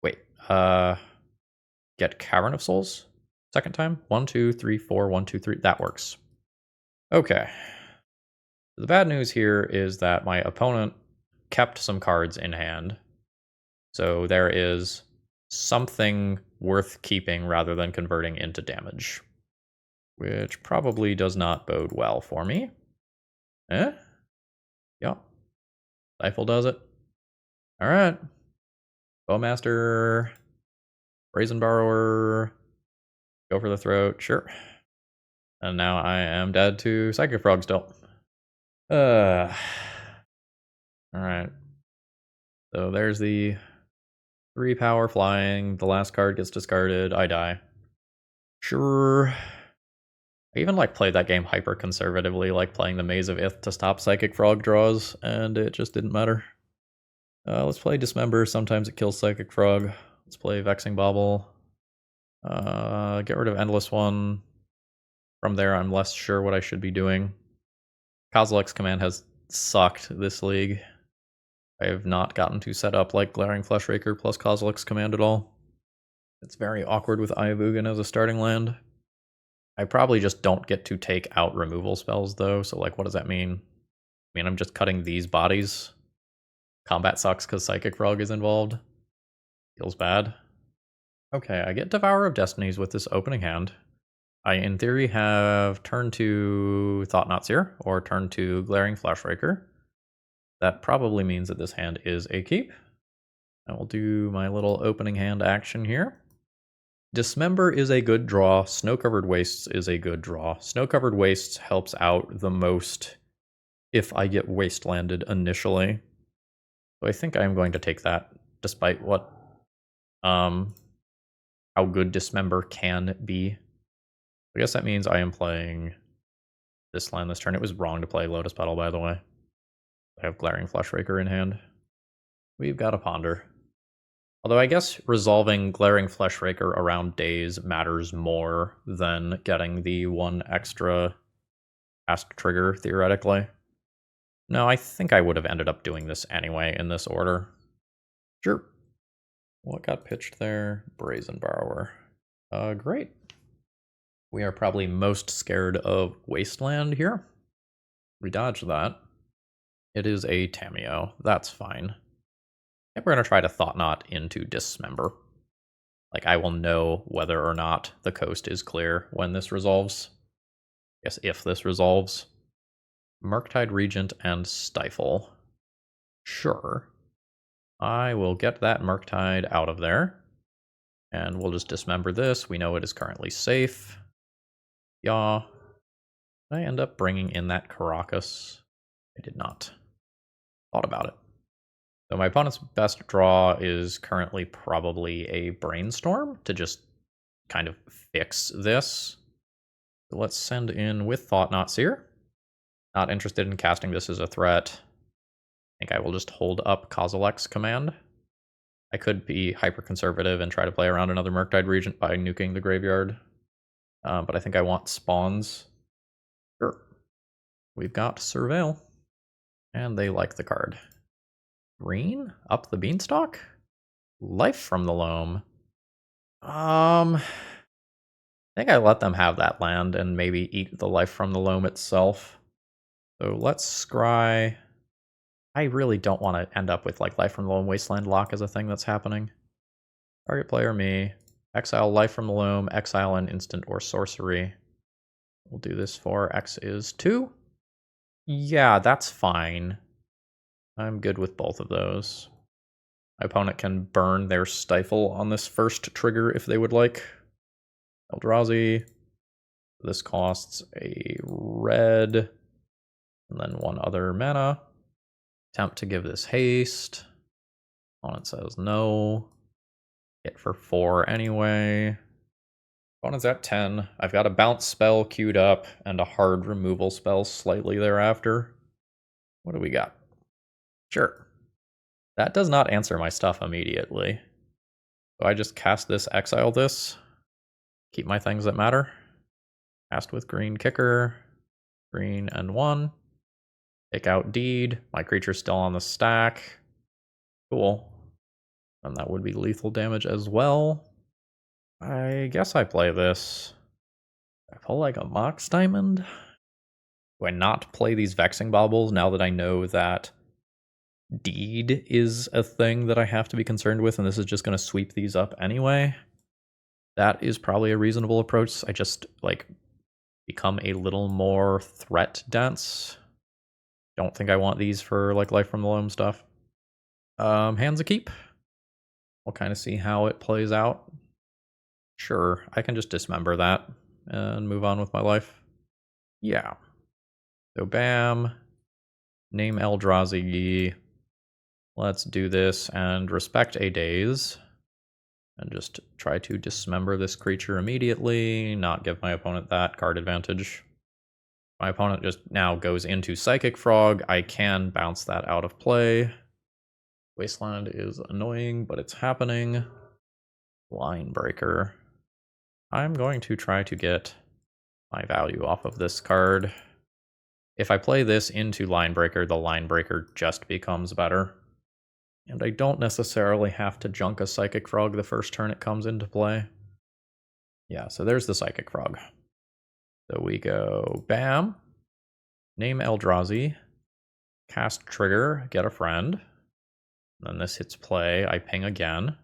Wait, get Cavern of Souls? Second time? 1, 2, 3, 4, 1, 2, 3. That works. Okay. The bad news here is that my opponent kept some cards in hand. So there is something worth keeping rather than converting into damage. Which probably does not bode well for me. Eh? Yeah. Stifle does it. Alright. Bowmaster. Brazen Borrower. Go for the throat. Sure. And now I am dead to Psychic Frog still. Alright. So there's the 3 power flying. The last card gets discarded. I die. Sure. I even played that game hyper conservatively, playing the Maze of Ith to stop Psychic Frog draws, and it just didn't matter. Let's play Dismember. Sometimes it kills Psychic Frog. Let's play Vexing Bauble. Get rid of Endless One. From there, I'm less sure what I should be doing. Kozilek's command has sucked this league. I have not gotten to set up Glaring Fleshraker plus Kozilek's command at all. It's very awkward with Eye of Ugin as a starting land. I probably just don't get to take out removal spells, though, so what does that mean? I mean, I'm just cutting these bodies. Combat sucks because Psychic Frog is involved. Feels bad. Okay, I get Devourer of Destinies with this opening hand. I, in theory, have turn 2 Thought-Knot Seer, or turn 2 Glaring Fleshraker. That probably means that this hand is a keep. I will do my little opening hand action here. Dismember is a good draw. Snow-Covered Wastes is a good draw. Snow-Covered Wastes helps out the most if I get wastelanded initially. So I think I'm going to take that, despite what how good Dismember can be. I guess that means I am playing this land this turn. It was wrong to play Lotus Petal, by the way. I have Glaring Fleshraker in hand. We've got a Ponder. Although I guess resolving Glaring Fleshraker around days matters more than getting the 1 extra cast trigger, theoretically. No, I think I would have ended up doing this anyway in this order. Sure. What got pitched there? Brazen Borrower. Great. We are probably most scared of Wasteland here. We dodged that. It is a Tamiyo. That's fine. I think we're going to try to Thought Knot into Dismember. I will know whether or not the coast is clear when this resolves. I guess if this resolves. Murktide Regent and Stifle. Sure. I will get that Murktide out of there. And we'll just Dismember this. We know it is currently safe. Yeah. Did I end up bringing in that Caracas? I did not. Thought about it. So my opponent's best draw is currently probably a Brainstorm to just kind of fix this. So let's send in with Thought-Knot Seer. Not interested in casting this as a threat. I think I will just hold up Kozilek's command. I could be hyper-conservative and try to play around another Murktide Regent by nuking the graveyard. But I think I want spawns. Sure. We've got Surveil. And they like the card. Green? Up the beanstalk? Life from the loam. I think I let them have that land and maybe eat the life from the loam itself. So let's scry. I really don't want to end up with like life from the loam wasteland lock as a thing that's happening. Target player me. Exile life from the loam, exile an instant or sorcery. We'll do this for X is 2. Yeah, that's fine. I'm good with both of those. My opponent can burn their stifle on this first trigger if they would like. Eldrazi. This costs a red, and then 1 other mana. Attempt to give this haste. Opponent says no. Hit for 4 anyway. Opponent's at 10. I've got a bounce spell queued up and a hard removal spell slightly thereafter. What do we got? Sure. That does not answer my stuff immediately. So I just cast this, exile this. Keep my things that matter. Cast with green kicker. Green and 1. Take out deed. My creature's still on the stack. Cool. And that would be lethal damage as well. I guess I play this. I pull like a Mox Diamond. Do I not play these Vexing Baubles now that I know that deed is a thing that I have to be concerned with, and this is just going to sweep these up anyway? That is probably a reasonable approach. I just like become a little more threat dense. Don't think I want these for like life from the loam stuff. Hands a keep. We'll kind of see how it plays out. Sure, I can just dismember that and move on with my life. Yeah. So bam. Name Eldrazi. Let's do this and respect a daze. And just try to dismember this creature immediately, not give my opponent that card advantage. My opponent just now goes into Psychic Frog. I can bounce that out of play. Wasteland is annoying, but it's happening. Linebreaker. I'm going to try to get my value off of this card. If I play this into Linebreaker, the Linebreaker just becomes better. And I don't necessarily have to junk a Psychic Frog the first turn it comes into play. Yeah, so there's the Psychic Frog. So we go bam. Name Eldrazi. Cast trigger, get a friend. Then this hits play, I ping again.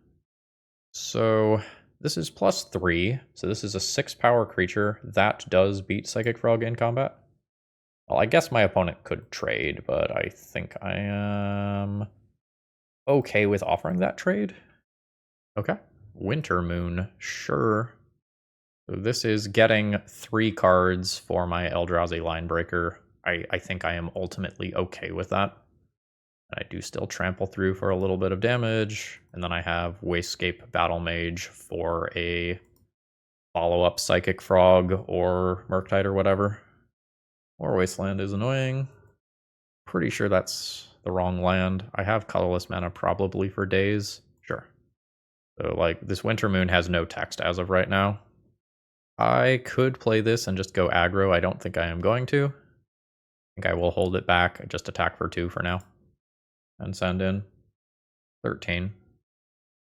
So this is +3, so this is a 6 power creature. That does beat Psychic Frog in combat. Well, I guess my opponent could trade, but I think I am okay with offering that trade. Okay. Winter Moon, sure. So this is getting 3 cards for my Eldrazi Linebreaker. I think I am ultimately okay with that. I do still trample through for a little bit of damage, and then I have Wastescape Battlemage for a follow-up Psychic Frog or Murktide or whatever. Or Wasteland is annoying. Pretty sure that's the wrong land. I have colorless mana probably for days. Sure. So like this Winter Moon has no text as of right now. I could play this and just go aggro. I don't think I am going to. I think I will hold it back, just attack for 2 for now. And send in 13.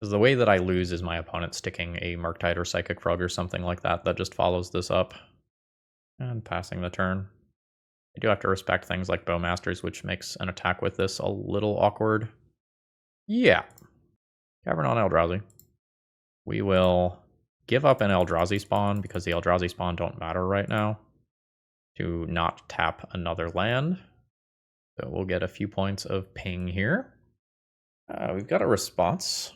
Because the way that I lose is my opponent sticking a Murktide or Psychic Frog or something like that that just follows this up. And passing the turn. I do have to respect things like Bowmasters, which makes an attack with this a little awkward. Yeah. Cavern on Eldrazi. We will give up an Eldrazi spawn, because the Eldrazi spawn don't matter right now, to not tap another land. So we'll get a few points of ping here. We've got a response.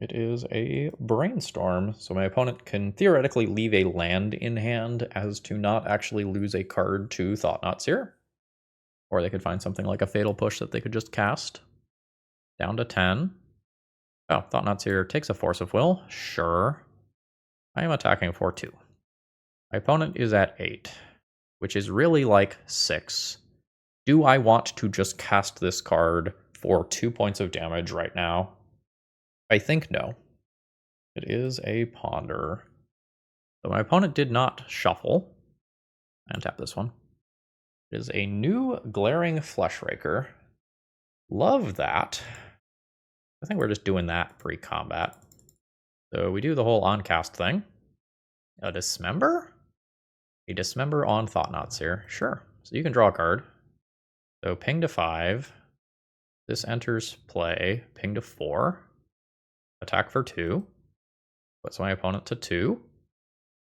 It is a Brainstorm, so my opponent can theoretically leave a land in hand as to not actually lose a card to Thought-Knot Seer. Or they could find something like a Fatal Push that they could just cast. Down to 10. Oh, Thought-Knot Seer takes a Force of Will. Sure. I am attacking for 2. My opponent is at 8, which is really like 6. Do I want to just cast this card for 2 points of damage right now? I think no. It is a Ponder. So my opponent did not shuffle. And tap this one. It is a new Glaring Fleshraker. Love that. I think we're just doing that pre-combat. So we do the whole on-cast thing. A Dismember? A Dismember on Thought-Knots here. Sure. So you can draw a card. So ping to 5. This enters play. Ping to 4. Attack for 2. Puts my opponent to 2.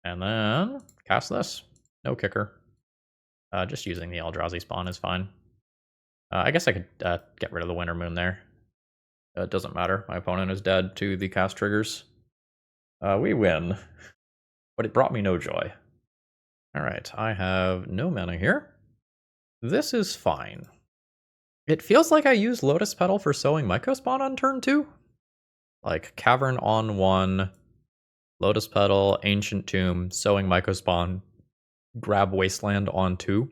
And then cast this. No kicker. Just using the Eldrazi spawn is fine. I guess I could get rid of the Winter Moon there. It doesn't matter. My opponent is dead to the cast triggers. We win. But it brought me no joy. Alright, I have no mana here. This is fine. It feels like I used Lotus Petal for sowing Mycospawn on turn 2. Like, Cavern on 1, Lotus Petal, Ancient Tomb, sowing Mycospawn, grab Wasteland on 2.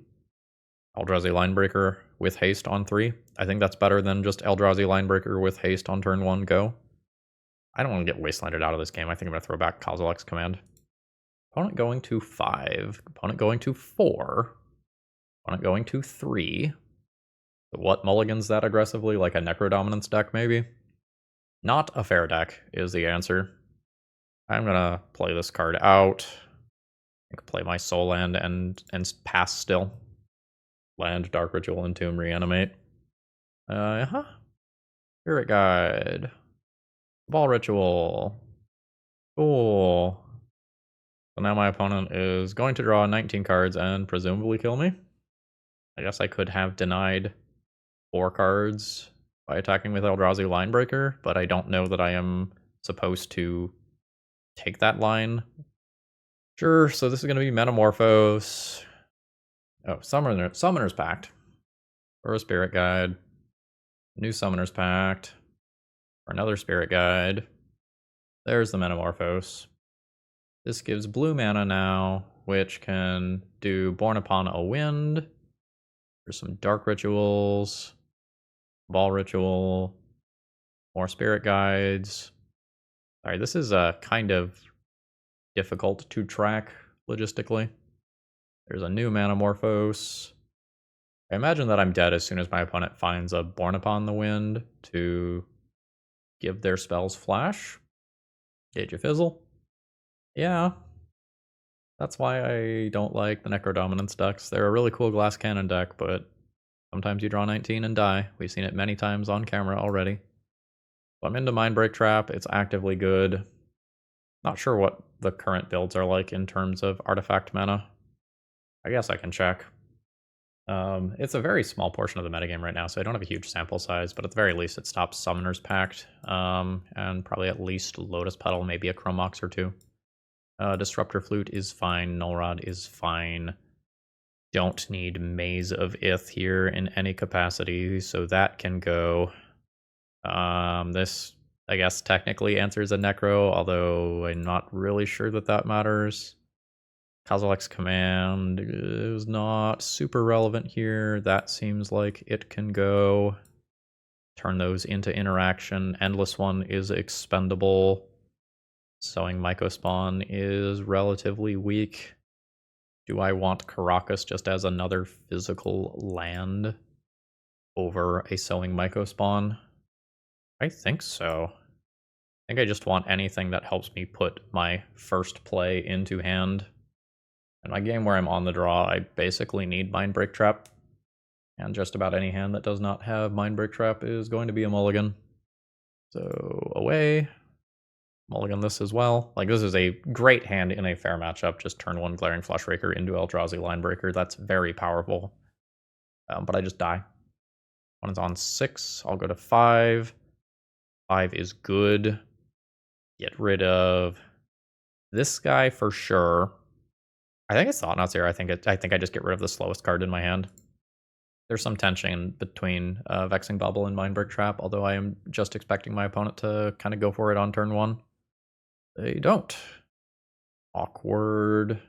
Eldrazi Linebreaker with haste on 3. I think that's better than just Eldrazi Linebreaker with haste on turn 1 go. I don't want to get Wastelanded out of this game. I think I'm going to throw back Kozilek's command. Opponent going to 5. Opponent going to 4. Opponent going to 3. What mulligans that aggressively? Like a Necrodominance deck, maybe? Not a fair deck is the answer. I'm going to play this card out. I can play my Soul Land and pass still. Land, Dark Ritual, Entomb, Reanimate. Spirit Guide. Ball Ritual. Cool. So now my opponent is going to draw 19 cards and presumably kill me. I guess I could have denied 4 cards by attacking with Eldrazi Linebreaker, but I don't know that I am supposed to take that line. Sure, so this is going to be Metamorphose. Oh, Summoner's Pact. Or a Spirit Guide. New Summoner's Pact. Or another Spirit Guide. There's the Metamorphose. This gives blue mana now, which can do Born Upon a Wind. There's some Dark Rituals. Ball Ritual. More Spirit Guides. Sorry, this is kind of difficult to track logistically. There's a new Metamorphose. I imagine that I'm dead as soon as my opponent finds a Born Upon the Wind to give their spells flash. Gauge of Fizzle. Yeah. That's why I don't like the Necrodominance decks. They're a really cool Glass Cannon deck, but sometimes you draw 19 and die. We've seen it many times on camera already. So I'm into Mindbreak Trap. It's actively good. Not sure what the current builds are like in terms of artifact mana. I guess I can check. It's a very small portion of the metagame right now, so I don't have a huge sample size, but at the very least it stops Summoner's Pact, and probably at least Lotus Petal, maybe a Chrome Mox or 2. Disruptor Flute is fine, Null Rod is fine. Don't need Maze of Ith here in any capacity, so that can go. This, I guess, technically answers a Necro, although I'm not really sure that that matters. Kozilek's command is not super relevant here. That seems like it can go. Turn those into interaction. Endless One is expendable. Sowing Mycospawn is relatively weak. Do I want Karakas just as another physical land over a Sowing Mycospawn? I think so. I think I just want anything that helps me put my first play into hand. In my game where I'm on the draw, I basically need Mindbreak Trap. And just about any hand that does not have Mindbreak Trap is going to be a mulligan. So away. Mulligan this as well. Like, this is a great hand in a fair matchup. Just turn 1 Glaring Fleshraker into Eldrazi Linebreaker. That's very powerful. But I just die. One is on 6. I'll go to 5. 5 is good. Get rid of this guy for sure. I think it's Thought-Knots here. I think I just get rid of the slowest card in my hand. There's some tension between Vexing Bubble and Mindbreak Trap, although I am just expecting my opponent to kind of go for it on turn 1. They don't. Awkward.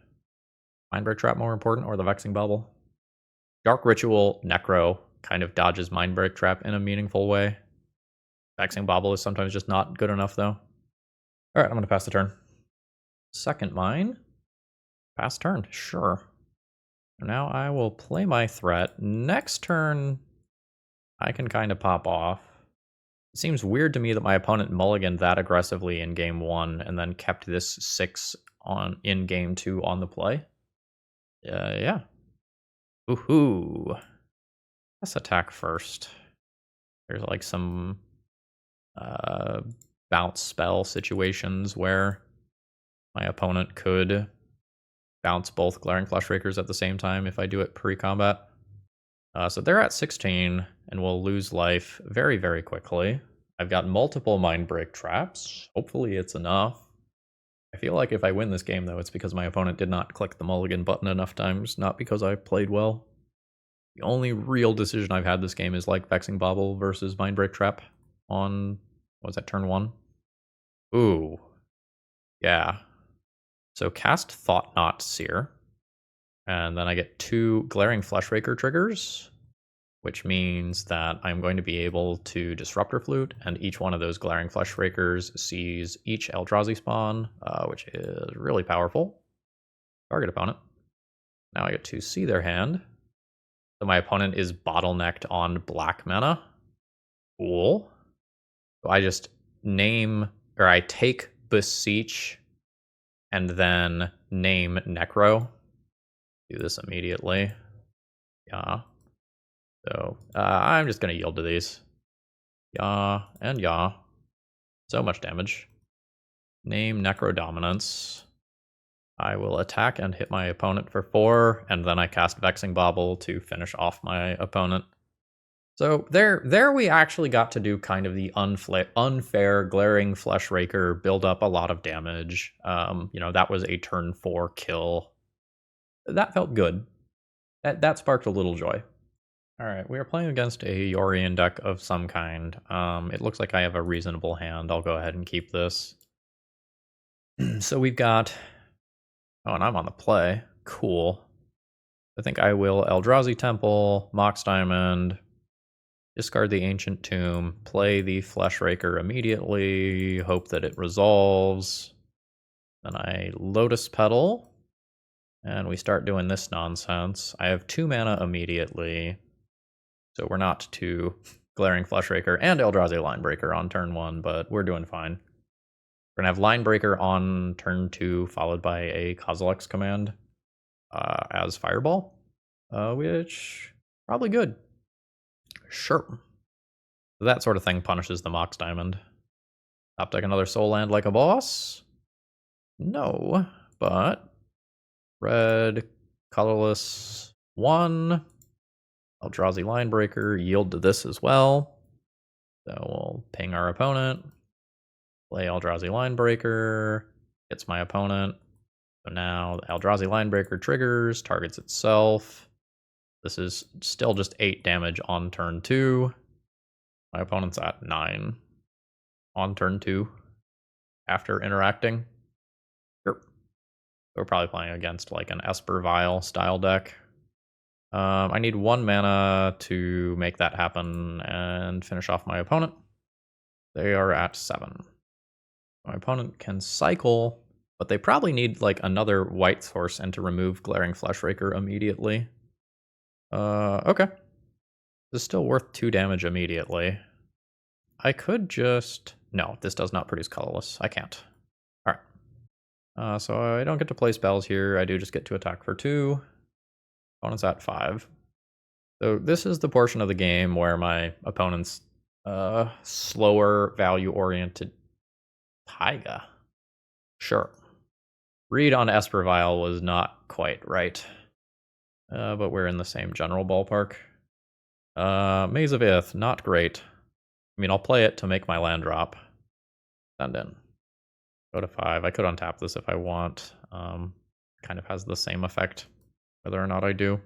Mindbreak Trap more important, or the Vexing Bubble? Dark Ritual Necro kind of dodges Mindbreak Trap in a meaningful way. Vexing Bubble is sometimes just not good enough, though. Alright, I'm going to pass the turn. Second mine. Pass turn, sure. Now I will play my threat. Next turn, I can kind of pop off. It seems weird to me that my opponent mulliganed that aggressively in game 1 and then kept this 6 on in game 2 on the play. Yeah. Woohoo. Let's attack first. There's like some bounce spell situations where my opponent could bounce both Glaring Fleshrakers at the same time if I do it pre-combat. So they're at 16 and will lose life very, very quickly. I've got multiple Mind Break traps. Hopefully it's enough. I feel like if I win this game, though, it's because my opponent did not click the mulligan button enough times, not because I played well. The only real decision I've had this game is like Vexing Bauble versus Mind Break Trap on, what was that, turn 1? Ooh. Yeah. So cast Thought Knot Seer. And then I get 2 Glaring Fleshraker triggers, which means that I'm going to be able to Disruptor Flute, and each one of those Glaring Fleshrakers sees each Eldrazi spawn, which is really powerful. Target opponent. Now I get to see their hand. So my opponent is bottlenecked on black mana. Cool. So I just I take Beseech and then name Necro. Do this immediately. Yeah. So I'm just going to yield to these. Yeah, and yeah. So much damage. Name Necro Dominance. I will attack and hit my opponent for 4, and then I cast Vexing Bauble to finish off my opponent. So there we actually got to do kind of the unfair Glaring Fleshraker, build up a lot of damage. That was a turn 4 kill. That felt good. That sparked a little joy. Alright, we are playing against a Yorion deck of some kind. It looks like I have a reasonable hand. I'll go ahead and keep this. So we've got... Oh, and I'm on the play. Cool. I think I will Eldrazi Temple, Mox Diamond, discard the Ancient Tomb, play the Fleshraker immediately, hope that it resolves. Then I Lotus Petal, and we start doing this nonsense. I have 2 mana immediately, so we're not to Glaring Fleshraker and Eldrazi Linebreaker on turn 1, but we're doing fine. We're going to have Linebreaker on turn 2, followed by a Kozilek's command as Fireball, which probably good. Sure. That sort of thing punishes the Mox Diamond. Top deck another Soul Land like a boss? No, but red, colorless, 1. Eldrazi Linebreaker, yield to this as well. So we'll ping our opponent. Play Eldrazi Linebreaker, hits my opponent. So now the Eldrazi Linebreaker triggers, targets itself. This is still just 8 damage on turn 2. My opponent's at 9 on turn 2 after interacting. Sure. We're probably playing against like an Esper Vial style deck. I need 1 mana to make that happen and finish off my opponent. They are at 7. My opponent can cycle, but they probably need like another white source and to remove Glaring Fleshraker immediately. Okay. This is still worth 2 damage immediately. I could just... No, this does not produce colorless. I can't. Alright. So I don't get to play spells here. I do just get to attack for 2. Opponent's at 5. So this is the portion of the game where my opponent's slower, value-oriented Taiga. Sure. Read on Esper Vial was not quite right. But we're in the same general ballpark. Maze of Ith, not great. I mean, I'll play it to make my land drop. Send in. Go to 5. I could untap this if I want. Kind of has the same effect, whether or not I do.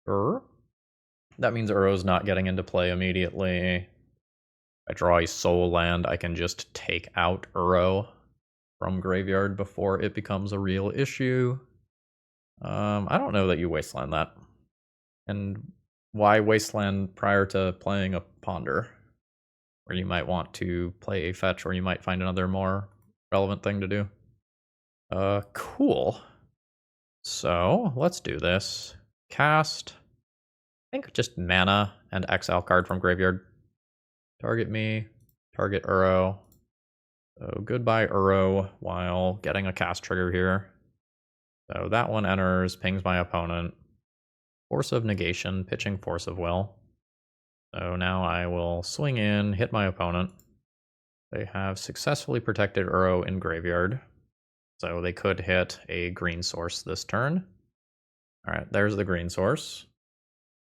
That means Uro's not getting into play immediately. If I draw a soul land, I can just take out Uro from graveyard before it becomes a real issue. I don't know that you wasteland that. And why wasteland prior to playing a Ponder? Where you might want to play a fetch, or you might find another more relevant thing to do. Cool. So, let's do this. Cast, I think just mana, and exile card from graveyard. Target me, target Uro. So goodbye Uro while getting a cast trigger here. So that one enters, pings my opponent. Force of Negation, pitching Force of Will. So now I will swing in, hit my opponent. They have successfully protected Uro in graveyard. So they could hit a green source this turn. Alright, there's the green source.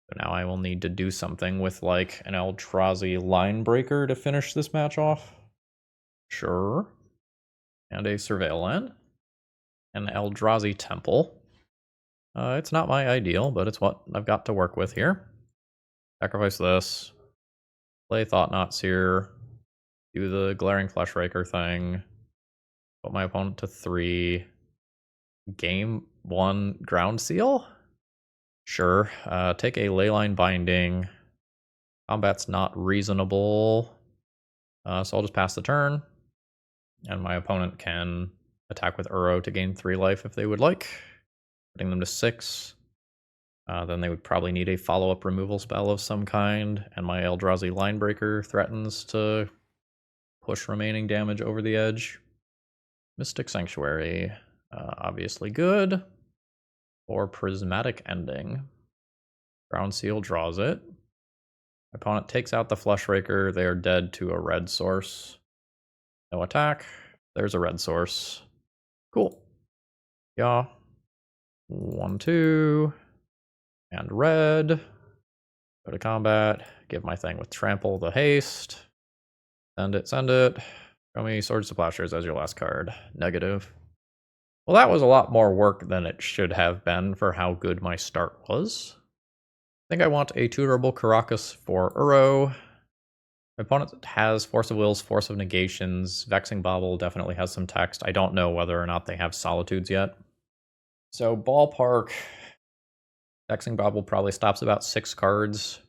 So now I will need to do something with like an Eldrazi Linebreaker to finish this match off. Sure. And a Surveil Land. An Eldrazi Temple. It's not my ideal, but it's what I've got to work with here. Sacrifice this. Play Thought-Knot Seer. Do the Glaring Fleshraker thing. Put my opponent to 3. Game 1 Ground Seal? Sure. Take a Leyline Binding. Combat's not reasonable. So I'll just pass the turn. And my opponent can attack with Uro to gain 3 life if they would like. Putting them to 6. Then they would probably need a follow-up removal spell of some kind. And my Eldrazi Linebreaker threatens to push remaining damage over the edge. Mystic Sanctuary. Obviously good. Or Prismatic Ending. Ground Seal draws it. My opponent takes out the Fleshraker. They are dead to a red source. No attack. There's a red source. Cool. Yeah. 1, 2. And red. Go to combat. Give my thing with Trample the haste. Send it, send it. Show me Swords to Plowshares as your last card. Negative. Well, that was a lot more work than it should have been for how good my start was. I think I want a tutorable Caracas for Uro. My opponent has Force of Wills, Force of Negations. Vexing Bauble definitely has some text. I don't know whether or not they have Solitudes yet. So ballpark, Vexing Bauble probably stops about 6 cards,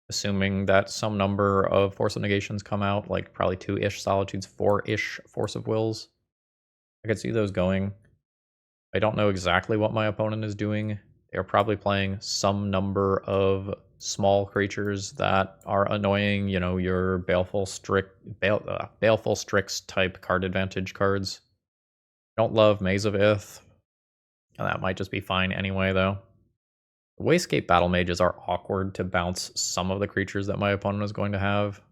assuming that some number of Force of Negations come out, like probably 2-ish Solitudes, 4-ish Force of Wills. I could see those going. I don't know exactly what my opponent is doing. They're probably playing some number of small creatures that are annoying, you know, your Baleful Strix type card advantage cards. Don't love Maze of Ith. That might just be fine anyway, though. The Wastescape Battlemages are awkward to bounce some of the creatures that my opponent is going to have,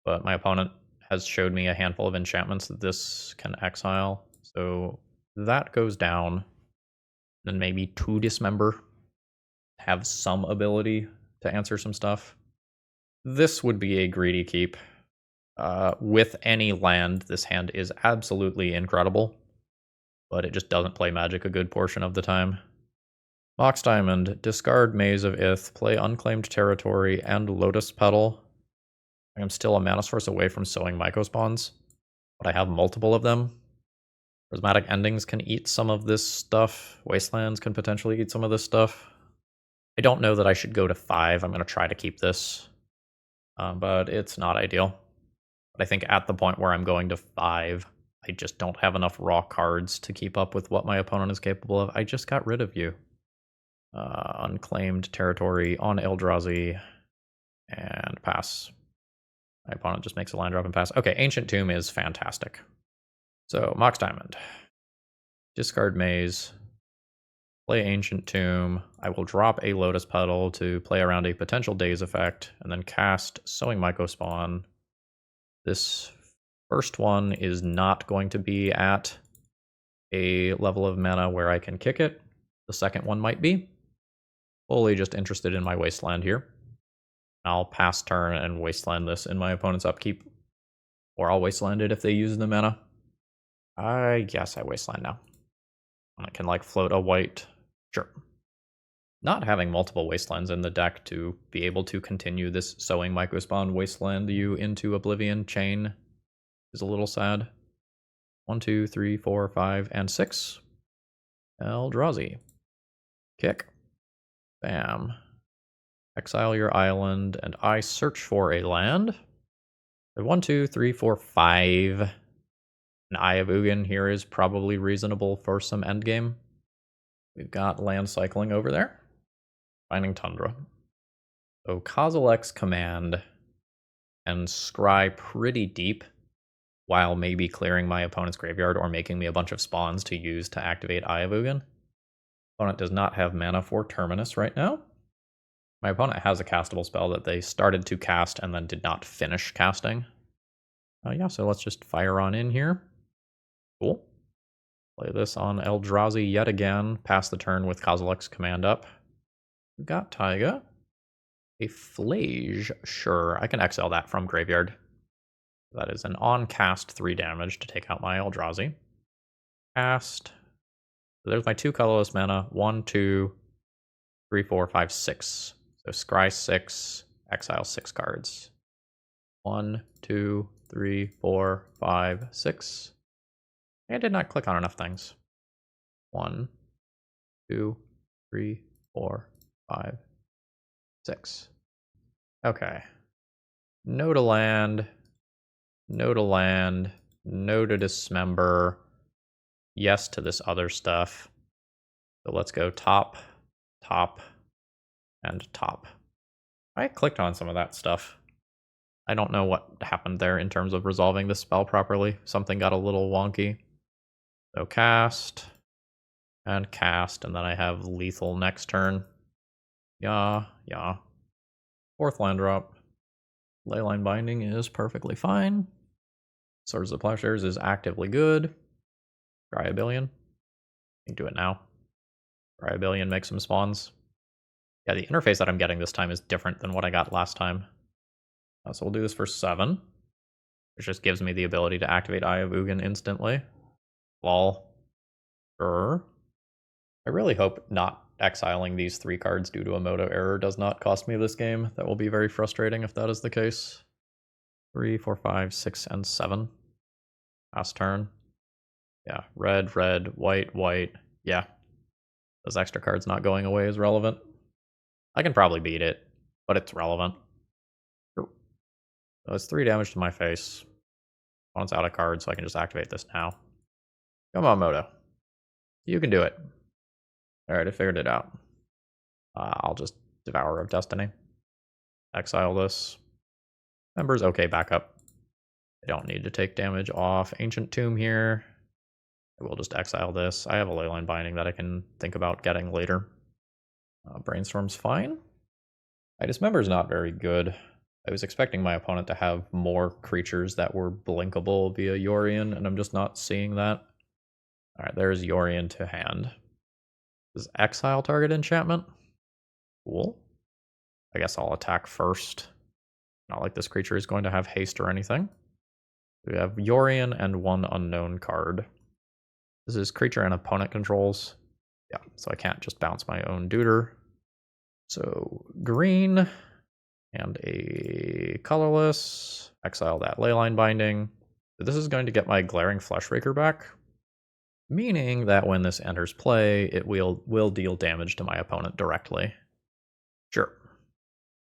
but my opponent has showed me a handful of enchantments that this can exile, so that goes down. Then maybe 2 Dismember have some ability to answer some stuff. This would be a greedy keep. With any land, this hand is absolutely incredible, but it just doesn't play Magic a good portion of the time. Mox Diamond, discard Maze of Ith, play Unclaimed Territory and Lotus Petal. I am still a mana source away from sowing Mycospawns, but I have multiple of them. Prismatic Endings can eat some of this stuff. Wastelands can potentially eat some of this stuff. I don't know that I should go to 5. I'm going to try to keep this, but it's not ideal. But I think at the point where I'm going to 5, I just don't have enough raw cards to keep up with what my opponent is capable of. I just got rid of you. Unclaimed Territory on Eldrazi, and pass. My opponent just makes a land drop and pass. Okay, Ancient Tomb is fantastic. So, Mox Diamond. Discard Maze. Play Ancient Tomb. I will drop a Lotus Petal to play around a potential Daze effect, and then cast Sowing Mycospawn. This first one is not going to be at a level of mana where I can kick it. The second one might be. Fully just interested in my Wasteland here. I'll pass turn and Wasteland this in my opponent's upkeep. Or I'll Wasteland it if they use the mana. I guess I Wasteland now. I can like float a white. Sure. Not having multiple Wastelands in the deck to be able to continue this Sowing Mycospawn Wasteland you into Oblivion chain is a little sad. 1, 2, 3, 4, 5, and 6. Eldrazi. Kick. Bam. Exile your island, and I search for a land. 1, 2, 3, 4, 5. An Eye of Ugin here is probably reasonable for some endgame. We've got land cycling over there. Finding Tundra. So Kozilek's command and scry pretty deep while maybe clearing my opponent's graveyard or making me a bunch of spawns to use to activate Eye of Ugin. Opponent does not have mana for Terminus right now. My opponent has a castable spell that they started to cast and then did not finish casting. Yeah, so let's just fire on in here. Cool. Play this on Eldrazi yet again. Pass the turn with Kozilek's command up. We've got Taiga. A Flage. Sure, I can exile that from graveyard. That is an on-cast 3 damage to take out my Eldrazi. Cast. So there's my 2 colorless mana. 1, 2, 3, 4, 5, 6. So scry 6, exile 6 cards. 1, 2, 3, 4, 5, 6. I did not click on enough things. 1, 2, 3, 4, 5, 6. Okay. No to land. No to land. No to dismember. Yes to this other stuff. So let's go top, top, and top. I clicked on some of that stuff. I don't know what happened there in terms of resolving this spell properly. Something got a little wonky. So cast, and then I have lethal next turn. Yeah. 4th land drop. Leyline Binding is perfectly fine. Swords of Plowshares is actively good. Try a billion. You can do it now. Try a billion, make some spawns. Yeah, the interface that I'm getting this time is different than what I got last time. So we'll do this for 7. Which just gives me the ability to activate Eye of Ugin instantly. Lol. Sure. I really hope not exiling these 3 cards due to a Moto error does not cost me this game. That will be very frustrating if that is the case. 3, 4, 5, 6, and 7. Last turn. Yeah, red, white. Yeah. Those extra cards not going away is relevant. I can probably beat it, but it's relevant. So it's 3 damage to my face. Opponent's out of cards, so I can just activate this now. Come on, Moto. You can do it. Alright, I figured it out. I'll just Devourer of Destiny. Exile this. Members, okay, backup. I don't need to take damage off Ancient Tomb here. I will just exile this. I have a Leyline Binding that I can think about getting later. Brainstorm's fine. I Dismember's not very good. I was expecting my opponent to have more creatures that were blinkable via Yorion, and I'm just not seeing that. Alright, there's Yorion to hand. Does exile target enchantment? Cool. I guess I'll attack first. Not like this creature is going to have haste or anything. We have Yorion and 1 unknown card. This is creature and opponent controls. Yeah, so I can't just bounce my own Deuter. So green and a colorless. Exile that Leyline Binding. So this is going to get my Glaring Fleshraker back. Meaning that when this enters play, it will deal damage to my opponent directly. Sure.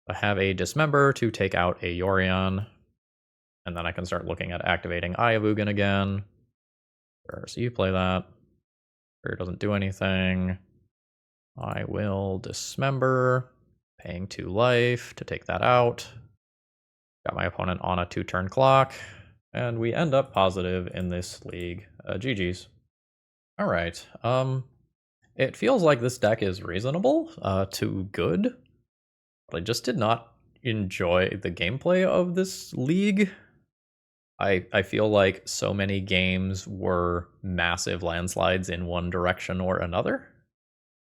I have a Dismember to take out a Yorion. And then I can start looking at activating Eye of Ugin again. Sure, so you play that. Sure, doesn't do anything. I will Dismember, paying 2 life to take that out. Got my opponent on a 2-turn clock. And we end up positive in this league. GG's. Alright, it feels like this deck is reasonable to good. But I just did not enjoy the gameplay of this league. I feel like so many games were massive landslides in one direction or another,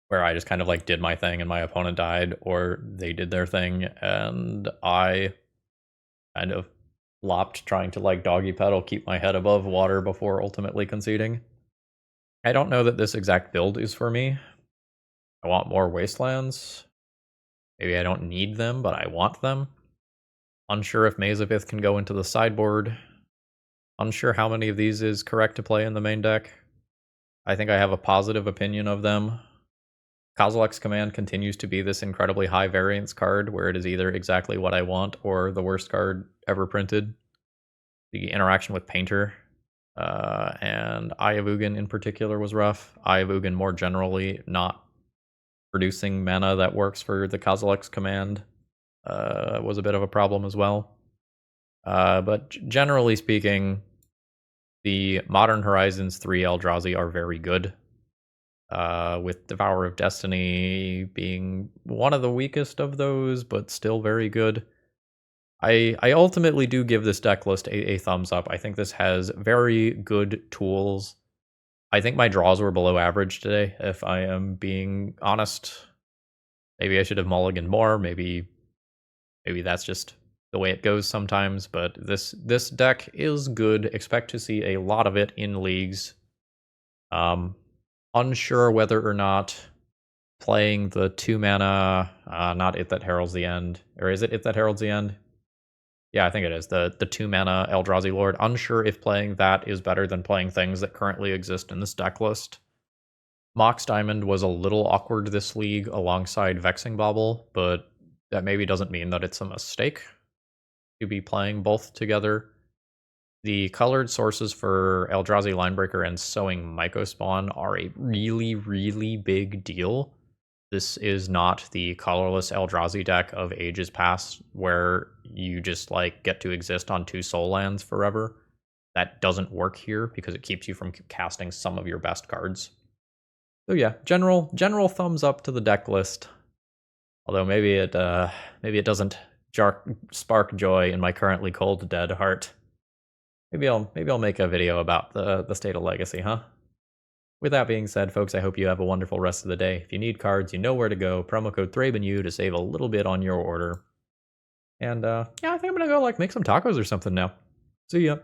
where I just kind of like did my thing and my opponent died, or they did their thing and I kind of flopped trying to like doggy paddle, keep my head above water before ultimately conceding. I don't know that this exact build is for me. I want more wastelands. Maybe I don't need them, but I want them. Unsure if Mazavith can go into the sideboard. Unsure how many of these is correct to play in the main deck. I think I have a positive opinion of them. Kozilek's command continues to be this incredibly high variance card where it is either exactly what I want or the worst card ever printed. The interaction with Painter and Eye of Ugin in particular was rough. Eye of Ugin more generally not producing mana that works for the Kozilek's command was a bit of a problem as well. But generally speaking, the Modern Horizons 3 Eldrazi are very good. With Devourer of Destiny being one of the weakest of those, but still very good. I ultimately do give this deck list a thumbs up. I think this has very good tools. I think my draws were below average today, if I am being honest. Maybe I should have mulliganed more. Maybe that's just the way it goes sometimes. But this deck is good. Expect to see a lot of it in leagues. Unsure whether or not playing the 2-mana, not It That Heralds the End, or is it It That Heralds the End? Yeah, I think it is. The 2-mana Eldrazi Lord. Unsure if playing that is better than playing things that currently exist in this deck list. Mox Diamond was a little awkward this league alongside Vexing Bauble, but that maybe doesn't mean that it's a mistake to be playing both together. The colored sources for Eldrazi Linebreaker and Sowing Mycospawn are a really, really big deal. This is not the colorless Eldrazi deck of ages past where you just like get to exist on 2 soul lands forever. That doesn't work here because it keeps you from casting some of your best cards. So yeah, general thumbs up to the deck list. Although maybe it doesn't spark joy in my currently cold dead heart. Maybe I'll make a video about the state of Legacy, huh? With that being said, folks, I hope you have a wonderful rest of the day. If you need cards, you know where to go. Promo code ThrabenU to save a little bit on your order. And yeah, I think I'm gonna go like make some tacos or something now. See ya.